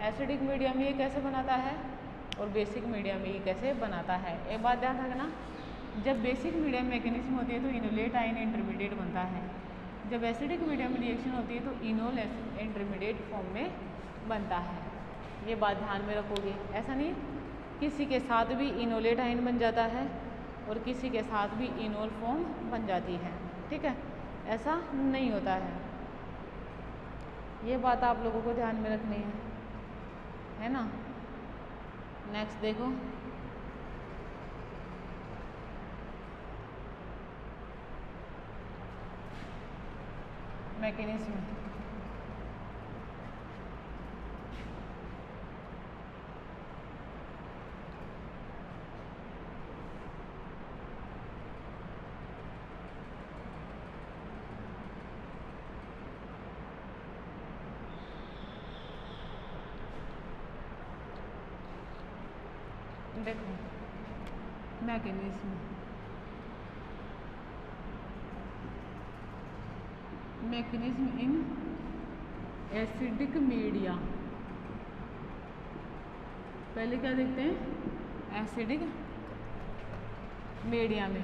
एसिडिक मीडियम ये कैसे बनाता है और बेसिक मीडियम ये कैसे बनाता है। एक बात ध्यान रखना, जब बेसिक मीडियम मैकेनिज्म होती है तो इनोलेट आयन इंटरमीडिएट बनता है, जब एसिडिक मीडियम रिएक्शन होती है तो इनोल इंटरमीडिएट फॉर्म में बनता है। ये बात ध्यान में रखोगे, ऐसा नहीं किसी के साथ भी इनोलेट आयन बन जाता है और किसी के साथ भी इनोल फॉर्म बन जाती है, ठीक है, ऐसा नहीं होता है। ये बात आप लोगों को ध्यान में रखनी है ना। नेक्स्ट देखो, मैकेनिज्म। देखो mechanism, mechanism in acidic media. पहले क्या देखते हैं, एसिडिक मीडिया में।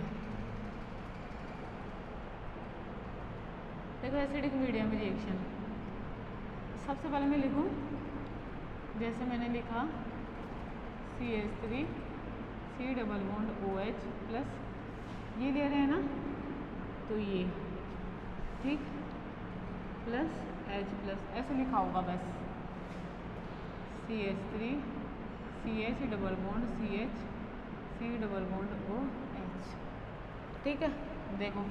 देखो एसिडिक मीडिया में रिएक्शन, सबसे पहले मैं लिखूं जैसे मैंने लिखा CH3 C double bond OH plus, ये ले रहे हैं ना तो ये, ठीक, प्लस H प्लस, ऐसे लिखा होगा बस। CH3 CH double bond CH C double bond OH, ठीक है। देखो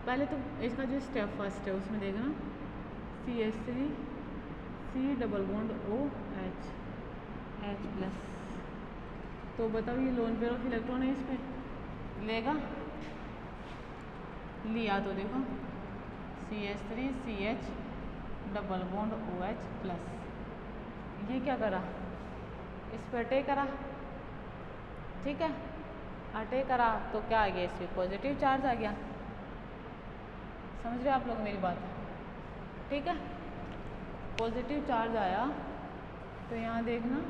पहले तो इसका जो स्टेप फर्स्ट है उसमें देखना CH3 C double bond OH H plus. तो बताओ ये लोन पेयर ऑफ इलेक्ट्रॉन है, इस पे लेगा, लिया तो देखो CH3 CH double bond OH plus, ये क्या करा, इस पर अटैक करा, ठीक है। अटैक करा तो क्या आ गया, इस पर पॉजिटिव चार्ज आ गया। समझ रहे आप लोग मेरी बात, ठीक है। पॉजिटिव चार्ज आया तो यहाँ देखना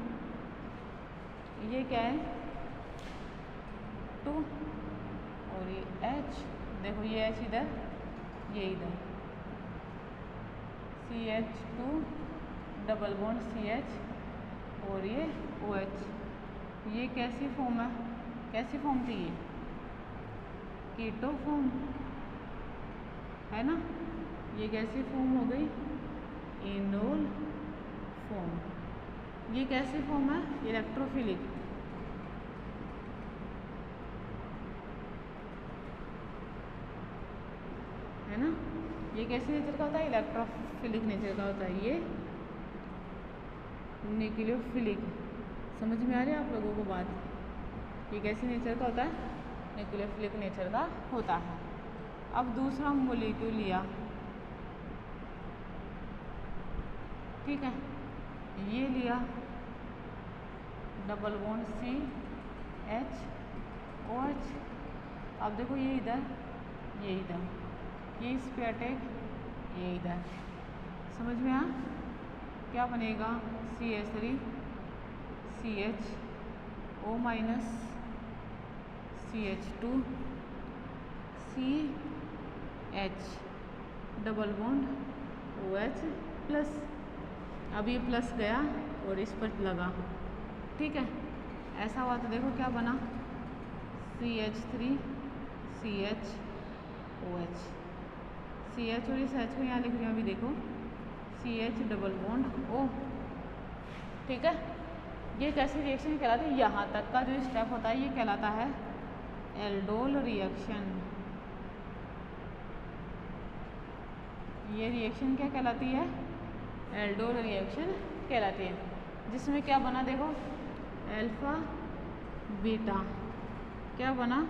ये क्या है 2 और ये H, देखो ये H इधर, ये इधर, CH2 डबल बॉन्ड CH और ये OH। ये कैसी फॉर्म है, कैसी फॉर्म थी, ये कीटो फॉर्म है ना। ये कैसी फॉर्म हो गई, इनोल फॉर्म। ये कैसी फॉर्म है, इलेक्ट्रोफिलिक, है ना। ये कैसे नेचर का होता है, इलेक्ट्रोफिलिक नेचर का होता है। ये न्यूक्लियोफिलिक, समझ में आ रही है आप लोगों को बात, ये कैसे नेचर का होता है, न्यूक्लियोफिलिक नेचर का होता है। अब दूसरा मोलिक्यूल लिया, ठीक है, ये लिया डबल बॉन्ड CH OH। अब देखो ये इधर, ये इधर, ये इस पे अटैक, ये इधर, समझ में आ क्या बनेगा, CH3 CH O minus CH2 CH double bond OH plus. अब ये प्लस गया और इस पर लगा, ठीक है। ऐसा हुआ तो देखो क्या बना, CH3 CH OH, CH और इस H को यहाँ लिख रही हूँ अभी, देखो CH डबल बॉन्ड O ठीक है, ये कैसी रिएक्शन कहलाती है, यहाँ तक का जो स्टेप होता है ये कहलाता है एल्डोल रिएक्शन। ये रिएक्शन क्या कहलाती है, एल्डोल रिएक्शन कहलाती है, जिसमें क्या बना देखो, अल्फा बीटा, क्या बना,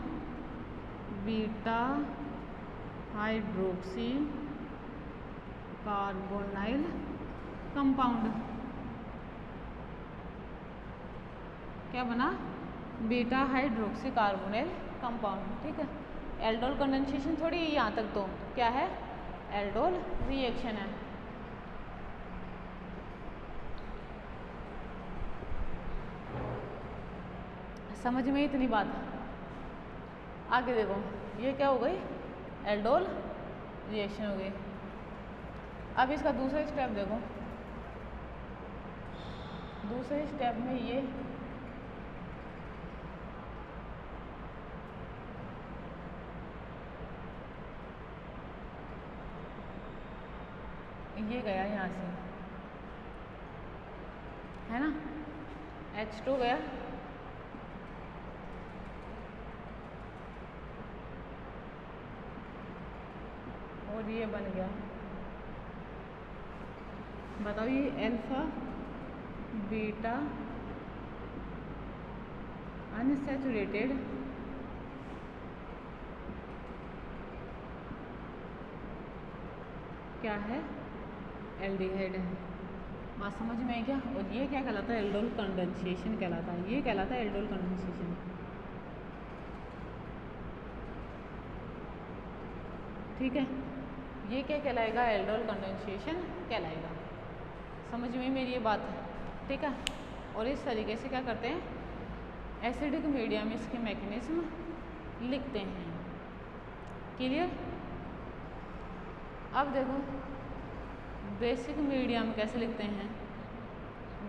बीटा हाइड्रोक्सी कार्बोनाइल कंपाउंड, क्या बना, बीटा हाइड्रोक्सी कार्बोनाइल कंपाउंड। ठीक है, एल्डोल कंडेंसेशन थोड़ी यहाँ तक, तो क्या है, एल्डोल रिएक्शन है। समझ में इतनी बात। आगे देखो, ये क्या हो गई, एल्डोल रिएक्शन हो गई। अब इसका दूसरा स्टेप देखो, दूसरे स्टेप में ये गया यहाँ से, है ना, H2 गया, और ये बन गया, बताओ ये अल्फा बीटा अनसैचुरेटेड क्या है, एल्डिहाइड है। बात समझ में आई क्या, और ये क्या कहलाता है, एल्डोल कंडेंसेशन कहलाता है, ये कहलाता है एल्डोल कंडेंसेशन। ठीक है, ये क्या कहलाएगा, एल्डोल कंडेंसेशन कहलाएगा। समझ में मेरी ये बात है, ठीक है। और इस तरीके से क्या करते हैं, एसिडिक मीडियम में इसके मैकेनिज्म लिखते हैं। क्लियर। अब देखो बेसिक मीडियम कैसे लिखते हैं,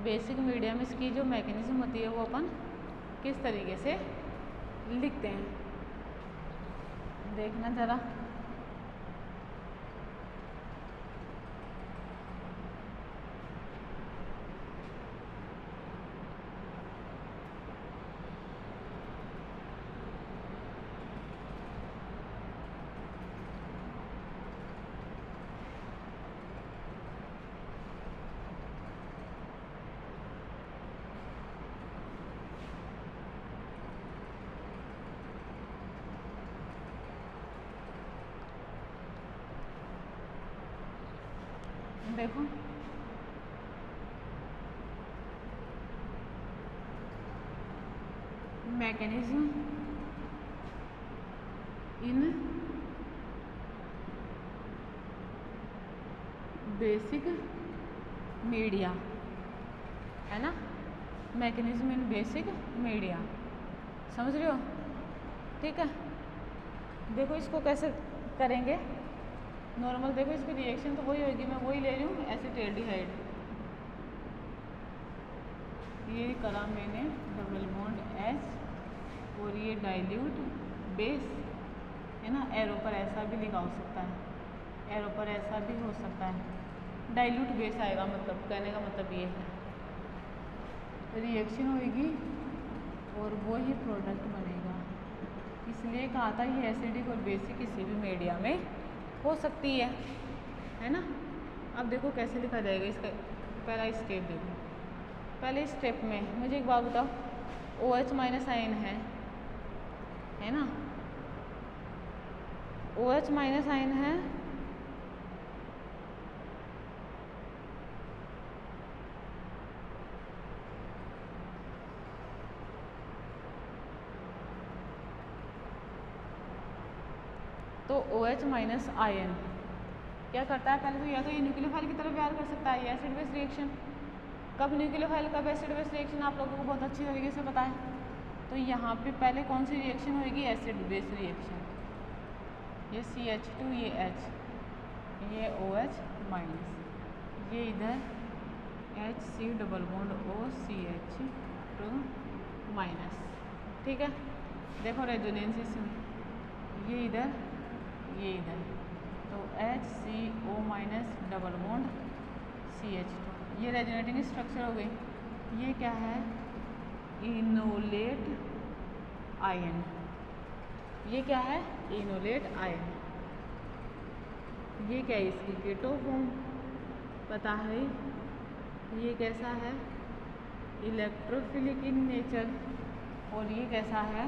बेसिक मीडियम इसकी जो मैकेनिज्म होती है वो अपन किस तरीके से लिखते हैं, देखना ज़रा। देखो मैकेनिज्म इन बेसिक मीडिया, है ना, मैकेनिज्म इन बेसिक मीडिया, समझ रहे हो। ठीक है, देखो इसको कैसे करेंगे, नॉर्मल देखो इसकी रिएक्शन तो वही होगी, मैं वही ले रही हूँ एसिटाल्डिहाइड, ये करा मैंने डबल बॉन्ड H, और ये डाइल्यूट बेस, है ना, एरो पर ऐसा भी लिखा हो सकता है, एरो पर ऐसा भी हो सकता है, डाइल्यूट बेस आएगा, मतलब कहने का मतलब ये है, रिएक्शन होगी और वो ही प्रोडक्ट बनेगा, इसलिए कहा था ये एसिडिक और बेसिक किसी भी मीडिया में हो सकती है ना। अब देखो कैसे लिखा जाएगा इसका, पहला स्टेप देखो, पहले स्टेप में मुझे एक बात बताओ, OH माइनस आयन है ना, OH माइनस आयन है, तो OH माइनस आयन क्या करता है, पहले तो या तो ये न्यूक्लियोफाइल की तरफ व्यवहार कर सकता है, ये एसिड बेस रिएक्शन, कब न्यूक्लियोफाइल कब एसिड बेस रिएक्शन आप लोगों को बहुत अच्छी तरीके से पता है। तो यहाँ पे पहले कौन सी रिएक्शन होगी, एसिड बेस रिएक्शन, ये CH2 ये H, ये OH माइनस, ये इधर HC double bond OCH2 minus. ठीक है, देखो रेजोनेंस में ये इधर ये इधर, तो HCO minus double bond CH2, ये रेजोनेटिंग स्ट्रक्चर हो गई। ये क्या है, इनोलेट आयन। ये क्या है, इनोलेट आयन। ये क्या है, इसकी केटो फॉर्म पता है। ये कैसा है, इलेक्ट्रोफिलिक इन नेचर। और ये कैसा है,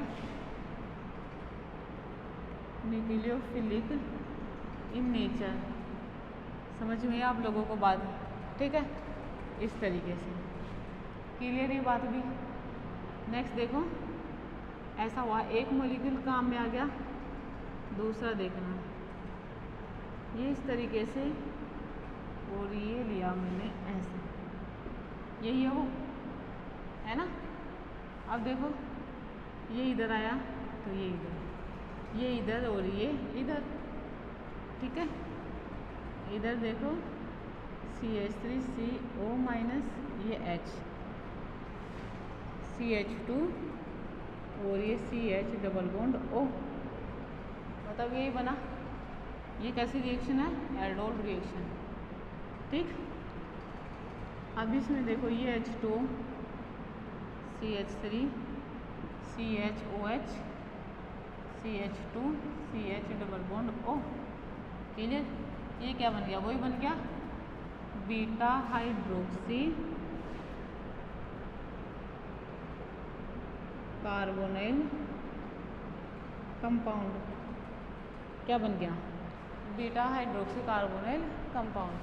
न्यूक्लियोफिलिक इन नेचर। समझ में आप लोगों को बात, ठीक है, इस तरीके से क्लियर ये बात भी। नेक्स्ट देखो, ऐसा हुआ एक मॉलिक्यूल काम में आ गया, दूसरा देखना ये इस तरीके से, और ये लिया मैंने ऐसे, यही है वो, है ना। अब देखो ये इधर आया तो ये इधर, ये इधर और ये इधर, ठीक है। इधर देखो CH3CO-, ये H, CH2 और ये CH डबल बॉन्ड O, मतलब यही बना। ये कैसी रिएक्शन है, एल्डोल रिएक्शन, ठीक। अब इसमें देखो ये H2, CH3, CHOH, CH2, CH double bond O, clear. ये क्या बन गया, वही बन गया बीटा हाइड्रोक्सी कार्बोनिल कंपाउंड। क्या बन गया, बीटा हाइड्रोक्सी कार्बोनिल कंपाउंड।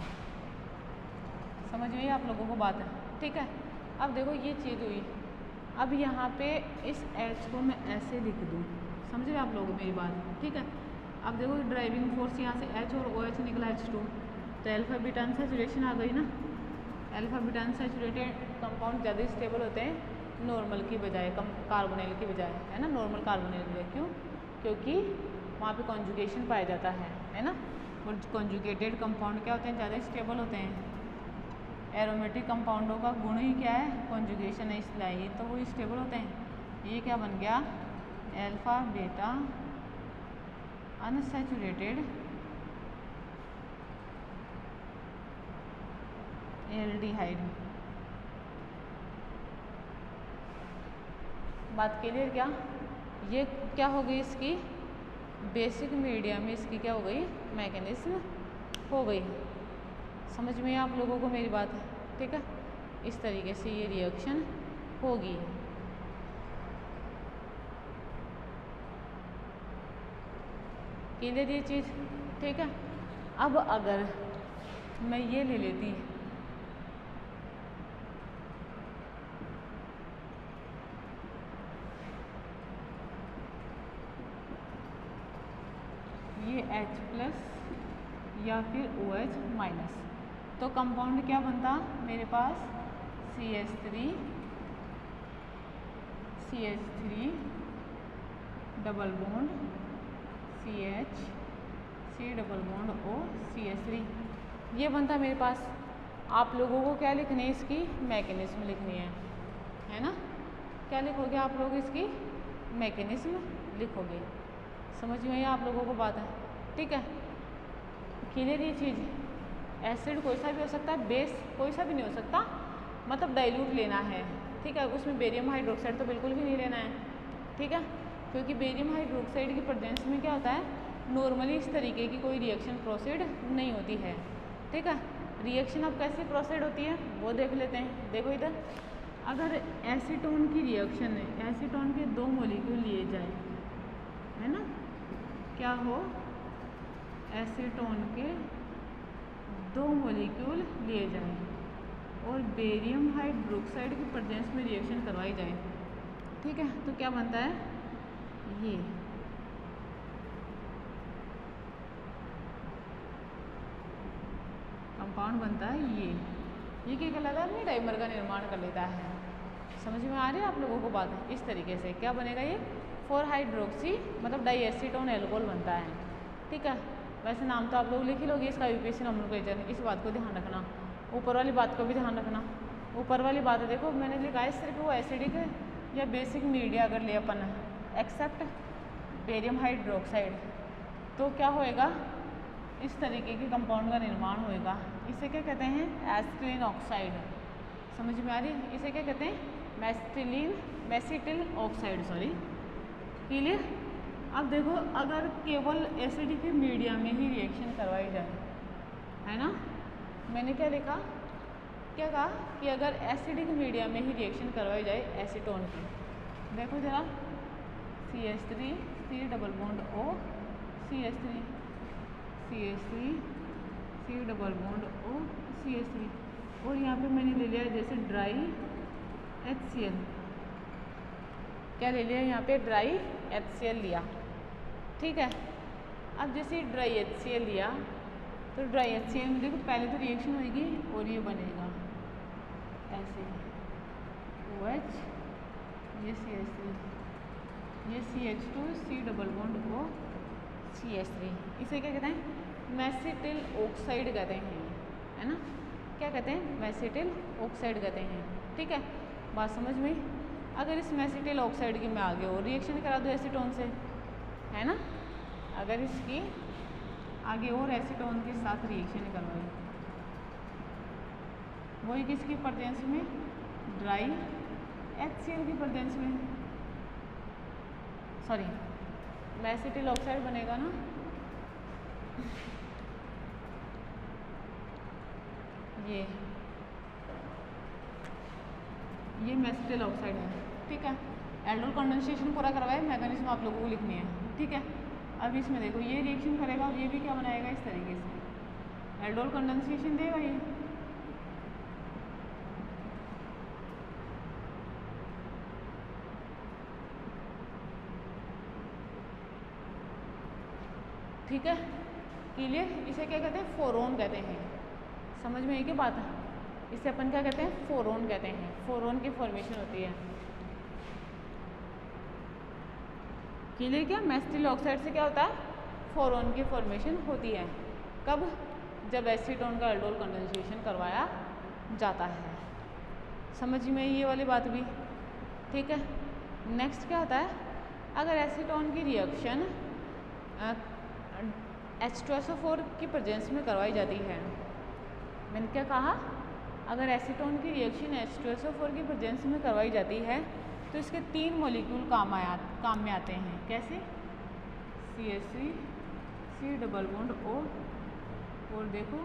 समझ में आप लोगों को बात है, ठीक है। अब देखो ये चीज़ हुई, अब यहाँ पे इस H को मैं ऐसे लिख दूँ, समझ रहे आप लोग मेरी बात, ठीक है। अब देखो ड्राइविंग फोर्स यहाँ से H और OH निकला H2, तो अल्फा बीटा अनसैचुरेशन आ गई ना। अल्फा बीटा अनसैचुरेटेड कंपाउंड ज़्यादा स्टेबल होते हैं नॉर्मल की बजाय, कम कार्बोनिल की बजाय, है ना, नॉर्मल कार्बोनिल की बजाय। क्यों, क्योंकि वहाँ पे कॉन्जुगेशन पाया जाता है ना। और कॉन्जुगेटेड कंपाउंड क्या होते हैं, ज़्यादा स्टेबल होते हैं। एरोमेटिक कंपाउंडों का गुण ही क्या है, कॉन्जुगेशन है, इसलिए तो वो स्टेबल होते हैं। ये क्या बन गया, अल्फा बीटा अनसैचुरेटेड एल्डिहाइड। बात क्लियर क्या, ये क्या हो गई, इसकी बेसिक मीडिया में इसकी क्या हो गई, मैकेनिज्म हो गई। समझ में आप लोगों को मेरी बात है, ठीक है। इस तरीके से ये रिएक्शन होगी। क्लियर ये चीज़, ठीक है। अब अगर मैं ये ले लेती, ये H+ या फिर OH-, तो कंपाउंड क्या बनता मेरे पास, CH3 double bond CH, C double bond O, CH3, ये बनता मेरे पास। आप लोगों को क्या लिखनी है, इसकी मैकेनिज्म लिखनी है ना। क्या लिखोगे आप लोग, इसकी मैकेनिज्म लिखोगे। समझ में आप लोगों को बात है, ठीक है, क्लियर ये चीज़। एसिड कोई सा भी हो सकता है, बेस कोई सा भी नहीं हो सकता, मतलब डाइल्यूट लेना है, ठीक है। उसमें बेरियम हाइड्रोक्साइड तो बिल्कुल भी नहीं लेना है, ठीक है, क्योंकि बेरियम हाइड्रोक्साइड की प्रेजेंस में क्या होता है, नॉर्मली इस तरीके की कोई रिएक्शन प्रोसीड नहीं होती है, ठीक है। रिएक्शन अब कैसे प्रोसीड होती है वो देख लेते हैं। देखो इधर, अगर एसीटोन की रिएक्शन है, एसीटोन के 2 मॉलिक्यूल लिए जाए, है ना, क्या हो, एसीटोन के 2 मॉलिक्यूल लिए जाए और बेरियम हाइड्रोक्साइड की प्रेजेंस में रिएक्शन करवाई जाए, ठीक है, तो क्या बनता है, ये कंपाउंड बनता है। ये क्या कहलाता है, अपनी डाइमर का निर्माण कर लेता है। समझ में आ रही है आप लोगों को बात है। इस तरीके से क्या बनेगा, ये 4 हाइड्रोक्सी मतलब डाईएसीटोन एल्कोहल बनता है, ठीक है। वैसे नाम तो आप लोग लिख ही लोगे इसका, यूपीएससी नोमेनक्लेचर, इस बात को ध्यान रखना। ऊपर वाली बात को भी ध्यान रखना। ऊपर वाली बात है, देखो मैंने लिखा है सिर्फ वो एसिडिक या बेसिक मीडिया अगर ले अपन एक्सेप्ट बेरियम हाइड्रोक्साइड, तो क्या होएगा, इस तरीके के कंपाउंड का निर्माण होएगा। इसे क्या कहते हैं, एस्क्रीन ऑक्साइड। समझ में आ रही है? इसे क्या कहते हैं? Mesityl oxide, sorry, clear. अब देखो, अगर केवल एसिडिक मीडिया में ही रिएक्शन करवाई जाए, है ना, मैंने क्या लिखा, क्या कहा कि अगर एसिडिक मीडिया में ही रिएक्शन करवाई जाए एसीटोन की, देखो जरा, CH3 C double bond O CH3 CH3 C double bond O CH3, और यहाँ पे मैंने ले लिया जैसे ड्राई HCl, क्या ले लिया यहाँ पे? ड्राई HCl लिया, ठीक है। अब जैसे ड्राई HCl लिया तो ड्राई HCl में देखो पहले तो रिएक्शन होगी और ये बनेगा ऐसे OH, ये CH3, ये CH2 C double bond O CH3, इसे क्या कहते हैं? मेसिटिल ऑक्साइड कहते हैं, है ना, क्या कहते हैं? मेसिटिल ऑक्साइड कहते हैं, ठीक है। बात समझ में? अगर इस मेसिटिल ऑक्साइड की मैं आगे और रिएक्शन करा दूँ एसीटोन से, है ना, अगर इसकी आगे और एसीटोन के साथ रिएक्शन करवाई, वही किसकी प्रेजेंस में? ड्राई HCl की प्रेजेंस में, सॉरी, मेसिटिल ऑक्साइड बनेगा ना, ये मेसिटिल ऑक्साइड है, ठीक है। एल्डोल कंडेंसेशन पूरा करवाए, मैकेनिज्म आप लोगों को लिखनी है, ठीक है। अब इसमें देखो ये रिएक्शन करेगा और ये भी क्या बनाएगा? इस तरीके से एल्डोल कंडेंसेशन देगा ये, ठीक है, क्लियर। इसे क्या कहते हैं? फोरोन कहते हैं, समझ में आई क्या बात है? इसे अपन क्या कहते हैं? फोरोन कहते हैं, फोरोन की फॉर्मेशन होती है, क्लियर। क्या मेसिटिल ऑक्साइड से क्या होता है? फोरोन की फॉर्मेशन होती है, कब? जब एसीटोन का एल्डोल कंडेंसेशन करवाया जाता है, समझ में ये वाली बात भी, ठीक है। नेक्स्ट क्या होता है? अगर एसीटोन की रिएक्शन H2SO4 की प्रेजेंस में करवाई जाती है, मैंने क्या कहा? अगर एसीटोन की रिएक्शन H2SO4 की प्रेजेंस में करवाई जाती है तो इसके 3 मॉलिक्यूल काम में आते हैं, कैसे? CH3 C double bond O, और देखो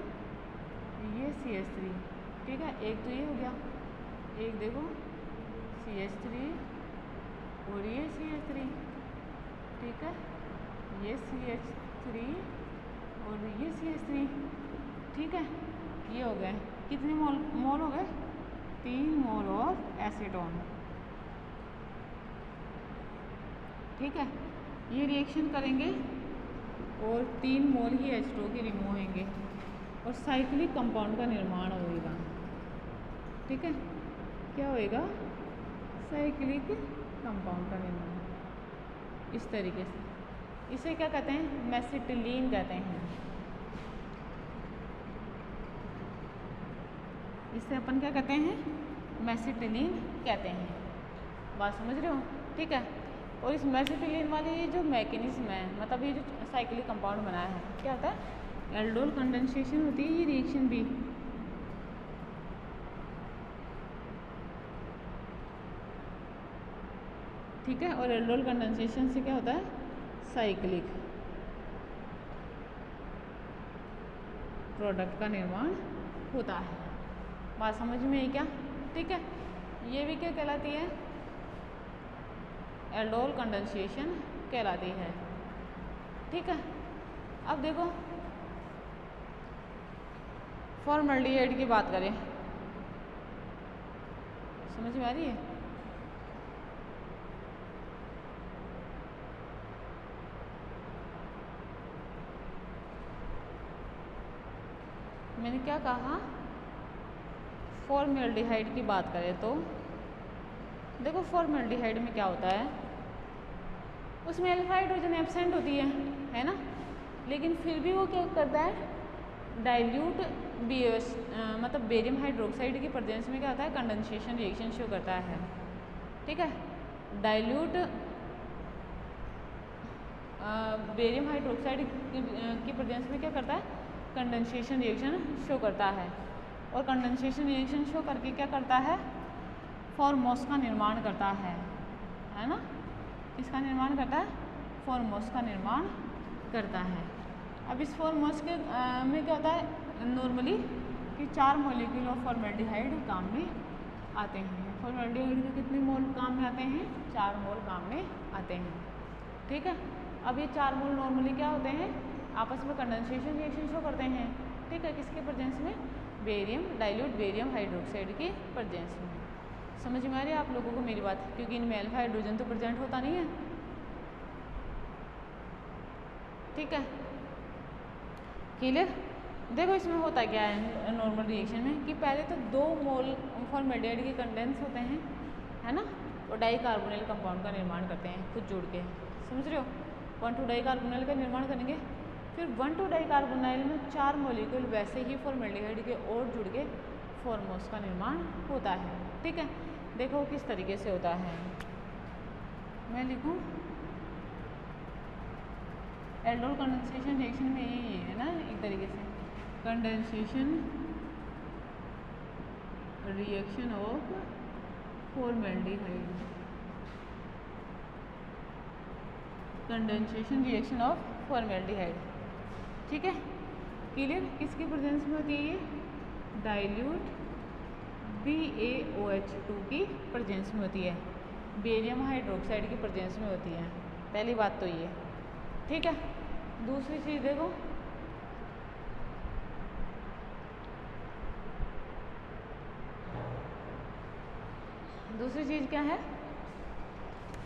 ये CH3, ठीक है, एक तो ये हो गया, एक देखो CH3 और ये CH3, ठीक है, ये CH3 और ये CH3, ठीक है, ये हो गए कितने मोल हो गए? 3 मोल ऑफ एसीटोन, ठीक है। ये रिएक्शन करेंगे और 3 मोल ही H2O के रिमूव होंगे और साइक्लिक कंपाउंड का निर्माण होगा, ठीक है। क्या होएगा? साइक्लिक कंपाउंड का निर्माण, इस तरीके से। इसे क्या कहते हैं? मेसिटिलीन कहते हैं। इसे अपन क्या कहते हैं? मेसिटिलीन कहते हैं। बात समझ रहे हो? ठीक है। और इस मेसिटिलीन वाली जो मैकेनिज्म है, मतलब ये जो साइक्लिक कंपाउंड बनाया है, क्या होता है? एल्डोल कंडेंसेशन होती है ये रिएक्शन भी, ठीक है। और एल्डोल कंडेंसेशन से क्या होता है? साइक्लिक प्रोडक्ट का निर्माण होता है। बात समझ में आई क्या? ठीक है। ये भी क्या कहलाती है? एल्डोल कंडेंसेशन कहलाती है, ठीक है। अब देखो फॉर्मल्डिहाइड की बात करें, समझ में आ रही है? मैंने क्या कहा? फॉर्मल्डिहाइड की बात करें तो देखो फॉर्मल्डिहाइड में क्या होता है, उसमें अल्फा हाइड्रोजन एब्सेंट होती है ना, लेकिन फिर भी वो क्या करता है? डाइल्यूट मतलब बेरियम हाइड्रोक्साइड की प्रेजेंस में क्या होता है? कंडेंसेशन रिएक्शन शो करता है, ठीक है। डाइल्यूट बेरियम हाइड्रोक्साइड की प्रेजेंस में क्या करता है? कंडेंसेशन रिएक्शन शो करता है। और कंडेंसेशन रिएक्शन शो करके क्या करता है, फॉर्मोस का निर्माण करता है ना। किसका निर्माण करता है, फॉर्मोस का निर्माण करता है। अब इस फॉर्मोस के में क्या होता है नॉर्मली कि 4 मॉलिक्यूल ऑफ फॉर्मेल्डिहाइड काम में आते हैं। फॉर्मेल्डिहाइड के कितने मोल काम में आते हैं, 4 मोल काम में आते हैं। ठीक है, अब ये 4 मोल नॉर्मली क्या होते हैं, आपस में कंडेंसेशन रिएक्शन शो करते हैं। ठीक है, किसके प्रेजेंस में, बेरियम डाइल्यूट बेरियम हाइड्रोक्साइड के प्रेजेंस में। समझ में आ रही है आप लोगों को मेरी बात, क्योंकि इनमें अल्फा हाइड्रोजन तो प्रेजेंट होता नहीं है। ठीक है, क्लियर। देखो इसमें होता क्या है नॉर्मल रिएक्शन में कि पहले तो 2 मोल फॉर्मेल्डिहाइड के कंडेंस होते हैं, है ना, और डाइकार्बोनिल कंपाउंड का निर्माण करते हैं खुद जुड़ के। समझ रहे हो, 1,2 डाइकार्बोनिल का निर्माण करेंगे, फिर 1,2 डाइकार्बोनिल में 4 मॉलिक्यूल वैसे ही फॉर्मेल्डिहाइड के और जुड़ के फॉर्मोस का निर्माण होता है। ठीक है, देखो किस तरीके से होता है, मैं लिखूं एल्डोल कंडेंसेशन रिएक्शन में ये है ना, एक तरीके से condensation reaction of formaldehyde, condensation reaction of formaldehyde. ठीक है, क्लियर। किसकी प्रेजेंस में होती है ये, डाइल्यूट BaOH2 की प्रेजेंस में होती है, बेरियम हाइड्रोक्साइड की प्रेजेंस में होती है। पहली बात तो ये। ठीक है, दूसरी चीज़ देखो, दूसरी चीज़ क्या है,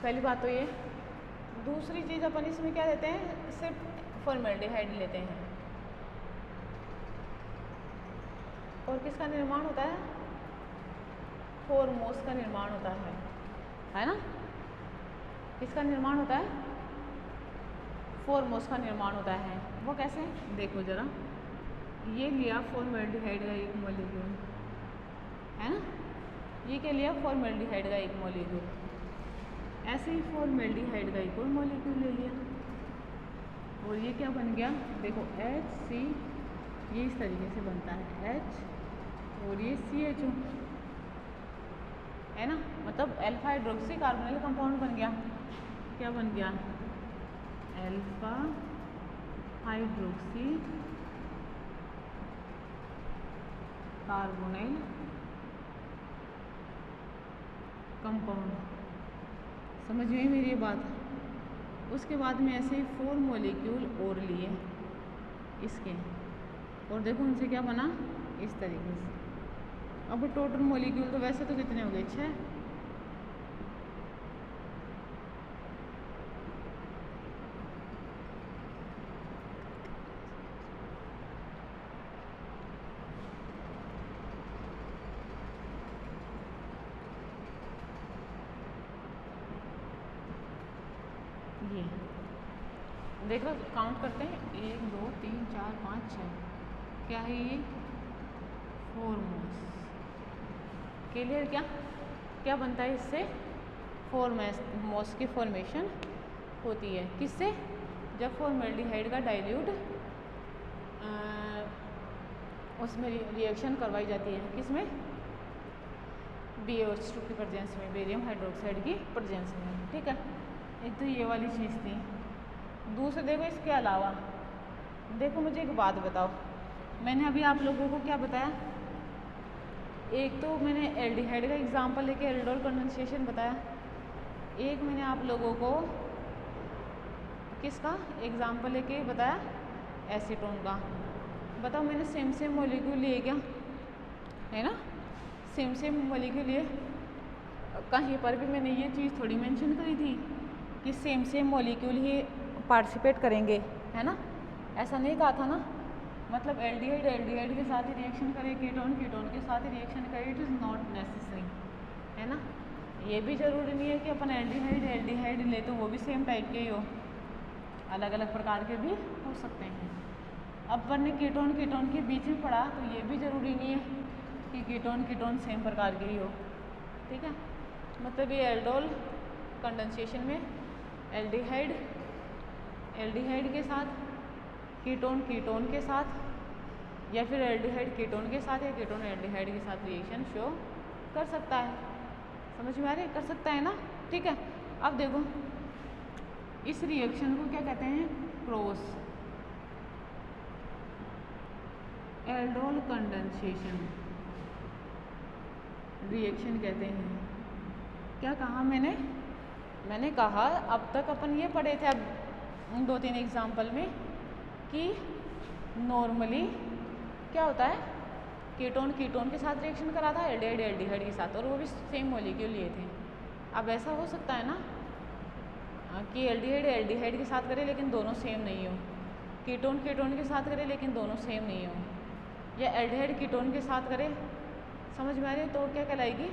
पहली बात तो ये, दूसरी चीज़ अपन इसमें क्या लेते हैं, सिर्फ फॉर्मेल्डिहाइड लेते हैं। और किसका निर्माण होता है, फॉर्मोस का निर्माण होता है ना। किसका निर्माण होता है, फॉर्मोस का निर्माण होता है। वो कैसे, देखो जरा, ये लिया फॉर्मेल्डिहाइड का एक मॉलिक्यूल, है ना, ये क्या लिया फॉर्मेल्डिहाइड का एक मॉलिक्यूल, ऐसे ही फॉर्मेल्डिहाइड का एक और मॉलिक्यूल ले लिया, और ये क्या बन गया, देखो HC, ये इस तरीके से बनता है H, और ये CHO, है ना, मतलब अल्फा हाइड्रोक्सी कार्बोनिल कंपाउंड बन गया। क्या बन गया, अल्फा हाइड्रोक्सी कार्बोनिल कंपाउंड। समझ में मेरी ये बात। उसके बाद में ऐसे 4 मॉलिक्यूल और लिए इसके, और देखो उनसे क्या बना, इस तरीके से। अब टोटल मॉलिक्यूल तो वैसे तो कितने हो गए, 6। ये देख लो, काउंट करते हैं, 1 2 3 4 5 6, क्या है ये, फॉर्मोस। क्लियर। क्या क्या बनता है इससे, फॉर्मोस की फॉर्मेशन होती है। किससे, जब फॉर्मेल्डिहाइड का डाइल्यूट उसमें रिएक्शन करवाई जाती है, किसमें, BaOH2 की प्रेजेंस में, बेरियम हाइड्रोक्साइड की प्रेजेंस में। ठीक है, एक तो ये वाली चीज़ थी। दूसरे देखो, इसके अलावा देखो, मुझे एक बात बताओ, मैंने अभी आप लोगों को क्या बताया, एक तो मैंने एल्डिहाइड का एग्जांपल लेके एल्डोल कंडेंसेशन बताया, एक मैंने आप लोगों को किसका एग्जांपल लेके बताया, एसीटोन का। बताओ, मैंने सेम मॉलिक्यूल लिए क्या, है ना, सेम मॉलिक्यूल लिए। कहीं पर भी मैंने ये चीज़ थोड़ी मेंशन करी थी कि सेम मॉलिक्यूल ही पार्टिसिपेट करेंगे, है ना, ऐसा नहीं कहा था ना। मतलब एल्डिहाइड के साथ ही रिएक्शन करे, कीटोन के साथ ही रिएक्शन करे, इट इज़ नॉट नेसेसरी, है ना। ये भी ज़रूरी नहीं है कि अपन एल्डिहाइड ले तो वो भी सेम टाइप के ही हो, अलग अलग प्रकार के भी हो सकते हैं। अब अपन ने कीटोन के बीच में पढ़ा, तो ये भी ज़रूरी नहीं है कि कीटोन सेम प्रकार के ही हो। ठीक है, मतलब ये एल्डोल कंडेंसेशन में एल्डिहाइड के साथ कीटोन के साथ या फिर एल्डिहाइड कीटोन के साथ या कीटोन एल्डिहाइड के साथ रिएक्शन शो कर सकता है। समझ में आ रही है? कर सकता है ना, ठीक है। अब देखो इस रिएक्शन को क्या कहते हैं, क्रॉस एल्डोल कंडेंसेशन रिएक्शन कहते हैं। क्या कहा मैंने कहा अब तक अपन ये पढ़े थे अब 2-3 एग्जाम्पल में कि नॉर्मली क्या होता है, कीटोन के साथ रिएक्शन करा था, एल्डिहाइड एल्डिहाइड के साथ, और वो भी सेम मॉलिक्यूल लिए थे। अब ऐसा हो सकता है ना कि एल्डिहाइड एल्डिहाइड के साथ करे लेकिन दोनों सेम नहीं हो, कीटोन के साथ करे लेकिन दोनों सेम नहीं हो, या एल्डिहाइड कीटोन के साथ करे। समझ में आ रही है? तो क्या कहलाएगी,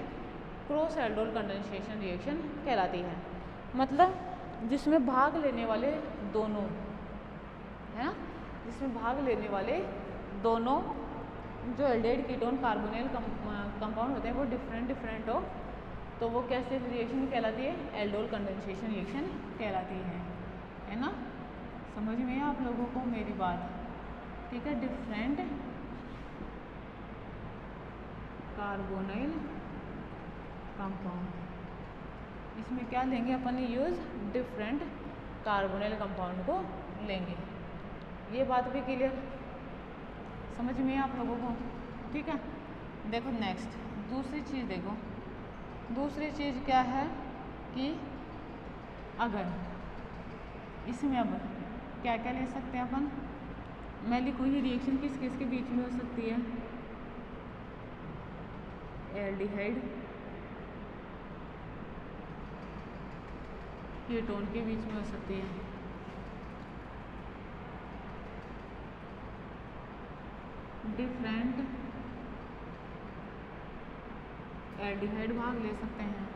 क्रॉस एल्डोल कंडेंसेशन रिएक्शन कहलाती है। मतलब जिसमें भाग लेने वाले दोनों है ना, जिसमें भाग लेने वाले दोनों जो एल्डिहाइड कीटोन कार्बोनिल कंपाउंड होते हैं वो डिफरेंट हो, तो वो कैसे रिएक्शन कहलाती है, एल्डोल कंडेंसेशन रिएक्शन कहलाती है ना। समझ में है आप लोगों को मेरी बात, ठीक है। डिफरेंट कार्बोनिल कंपाउंड, इसमें क्या लेंगे अपन यूज़, डिफरेंट कार्बोनिल कंपाउंड को लेंगे। ये बात भी क्लियर समझ में है आप लोगों को, ठीक है। देखो नेक्स्ट दूसरी चीज़ देखो, दूसरी चीज़ क्या है कि अगर इसमें अब क्या क्या ले सकते हैं अपन, मैं लिखूँ ये रिएक्शन किस किस के बीच में हो सकती है, एल्डिहाइड कीटोन के बीच में हो सकती है, डिफरेंट एल्डिहाइड भाग ले सकते हैं,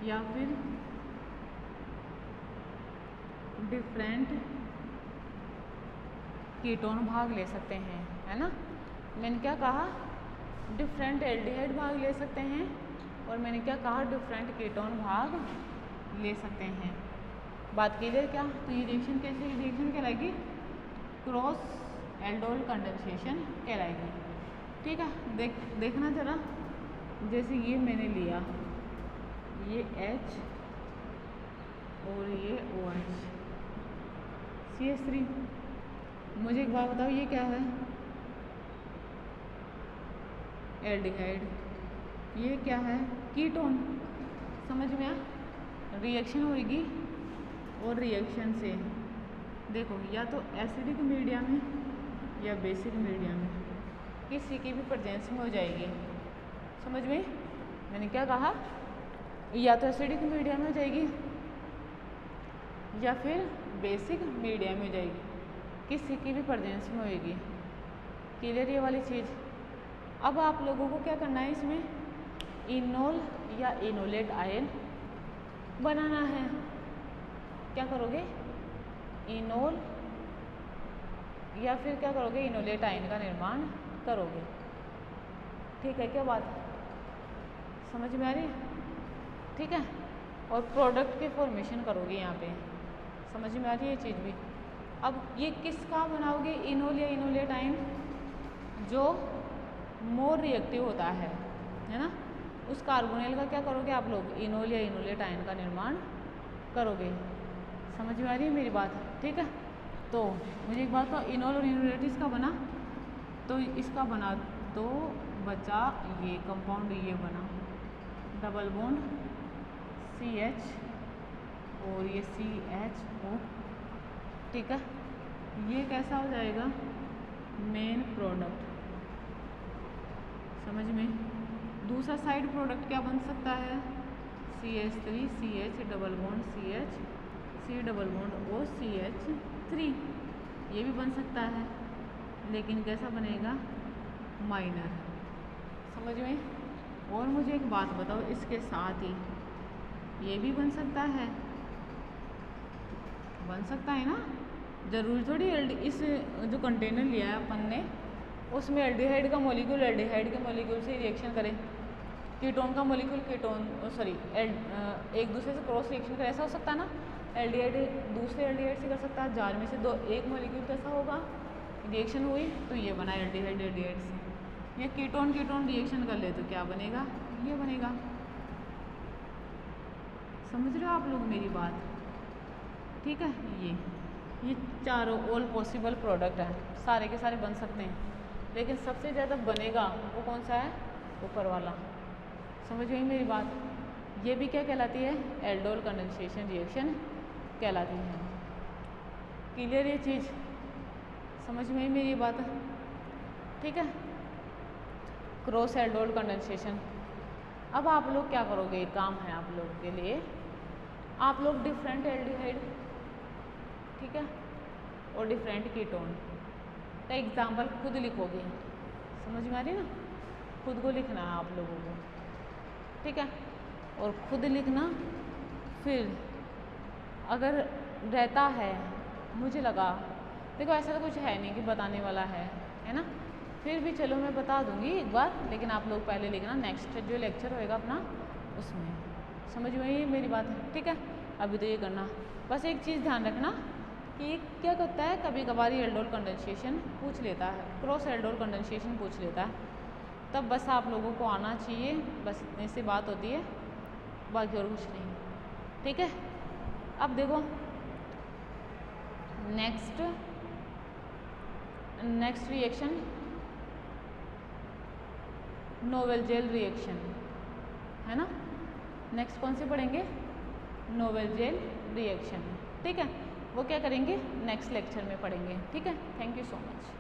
या फिर डिफरेंट कीटोन भाग ले सकते हैं, है ना। मैंने क्या कहा, डिफरेंट एल्डिहाइड भाग ले सकते हैं, और मैंने क्या कहा, डिफरेंट कीटोन भाग ले सकते हैं। बात क्लियर क्या? तो ये रिएक्शन कैसे रिएक्शन कहलाएगी, क्रॉस एल्डोल कंडेंसेशन कहलाएगी, ठीक है। देखना जरा, जैसे ये मैंने लिया ये H और ये OH CH3, मुझे एक बात बताओ ये क्या है, एल्डिहाइड, ये क्या है, कीटोन। समझ में आ, रिएक्शन होगी और रिएक्शन से देखो या तो एसिडिक मीडिया में या बेसिक मीडिया में किसी की भी प्रेजेंस में हो जाएगी। समझ में, मैंने क्या कहा, या तो एसिडिक मीडिया में हो जाएगी या फिर बेसिक मीडिया में हो जाएगी, किसी की भी प्रेजेंस में होएगी। क्लियर ये वाली चीज़। अब आप लोगों को क्या करना है, इसमें इनोल या इनोलेट आयन बनाना है। क्या करोगे, इनोल या फिर क्या करोगे, इनोलेट आयन का निर्माण करोगे। ठीक है, क्या बात समझ में आ रही है? ठीक है, और प्रोडक्ट के फॉर्मेशन करोगे यहाँ पे। समझ में आ रही है ये चीज़ भी। अब ये किसका बनाओगे, इनोल या इनोलेट आयन जो मोर रिएक्टिव होता है ना, उस कार्बोनिल का क्या करोगे आप लोग, इनोल या इनोलेट आयन का निर्माण करोगे। समझ में आ रही है मेरी बात? ठीक है, तो मुझे एक बात, तो इनोल और इनोलेट इसका बना, तो इसका बना तो बचा ये कंपाउंड, ये बना डबल बॉन्ड CH और ये CHO। ठीक है, ये कैसा हो जाएगा, मेन प्रोडक्ट। समझ में, दूसरा साइड प्रोडक्ट क्या बन सकता है, CH3 CH double bond CH C double bond O CH3, ये भी बन सकता है, लेकिन कैसा बनेगा, माइनर। समझ में। और मुझे एक बात बताओ, इसके साथ ही ये भी बन सकता है, बन सकता है ना, जरूरी थोड़ी इस जो कंटेनर लिया है अपन ने उसमें एल्डिहाइड का मॉलिक्यूल एल्डिहाइड के मॉलिक्यूल से रिएक्शन करे, कीटोन का मॉलिक्यूल कीटोन सॉरी एक दूसरे से क्रॉस रिएक्शन करे, ऐसा हो सकता है ना। एल्डिहाइड दूसरे एल्डिहाइड से कर सकता है, जार में से दो एक मॉलिक्यूल तो ऐसा होगा, रिएक्शन हुई तो ये बना एल्डिहाइड एल्डिहाइड से, या कीटोन कीटोन रिएक्शन कर ले तो क्या बनेगा, ये बनेगा। समझ रहे हो आप लोग मेरी बात? ठीक है, ये चारों ऑल पॉसिबल प्रोडक्ट हैं, सारे के सारे बन सकते हैं, लेकिन सबसे ज़्यादा बनेगा वो कौन सा है, ऊपर वाला। समझ गई मेरी बात? ये भी क्या कहलाती है, एल्डोल कंडेंसेशन रिएक्शन कहलाती है। क्लियर ये चीज़? समझ में ही मेरी बात? ठीक है, क्रॉस एल्डोल कंडेंसेशन। अब आप लोग क्या करोगे, एक काम है आप लोगों के लिए, आप लोग डिफरेंट एल्डिहाइड, ठीक है, और डिफरेंट कीटोन का एग्जाम्पल खुद लिखोगे। समझ में आ रही ना? खुद को लिखना है आप लोगों को, ठीक है, और खुद लिखना। फिर अगर रहता है, मुझे लगा, देखो ऐसा तो कुछ है नहीं कि बताने वाला है ना, फिर भी चलो मैं बता दूंगी एक बार, लेकिन आप लोग पहले लिखना नेक्स्ट जो लेक्चर होएगा अपना उसमें। समझ में आई मेरी बात? ठीक है, अभी तो ये करना, बस एक चीज़ ध्यान रखना कि क्या करता है, कभी कभार ये एल्डोल कंडेंसेशन पूछ लेता है, क्रॉस एल्डोल कंडेंसेशन पूछ लेता है, तब बस आप लोगों को आना चाहिए, बस इतनी सी बात होती है, बाकी और कुछ नहीं। ठीक है, अब देखो next reaction Knoevenagel reaction है ना। नेक्स्ट कौन से पढ़ेंगे, नोवेल जेल रिएक्शन। ठीक है, वो क्या करेंगे नेक्स्ट लेक्चर में पढ़ेंगे। ठीक है, थैंक यू सो मच।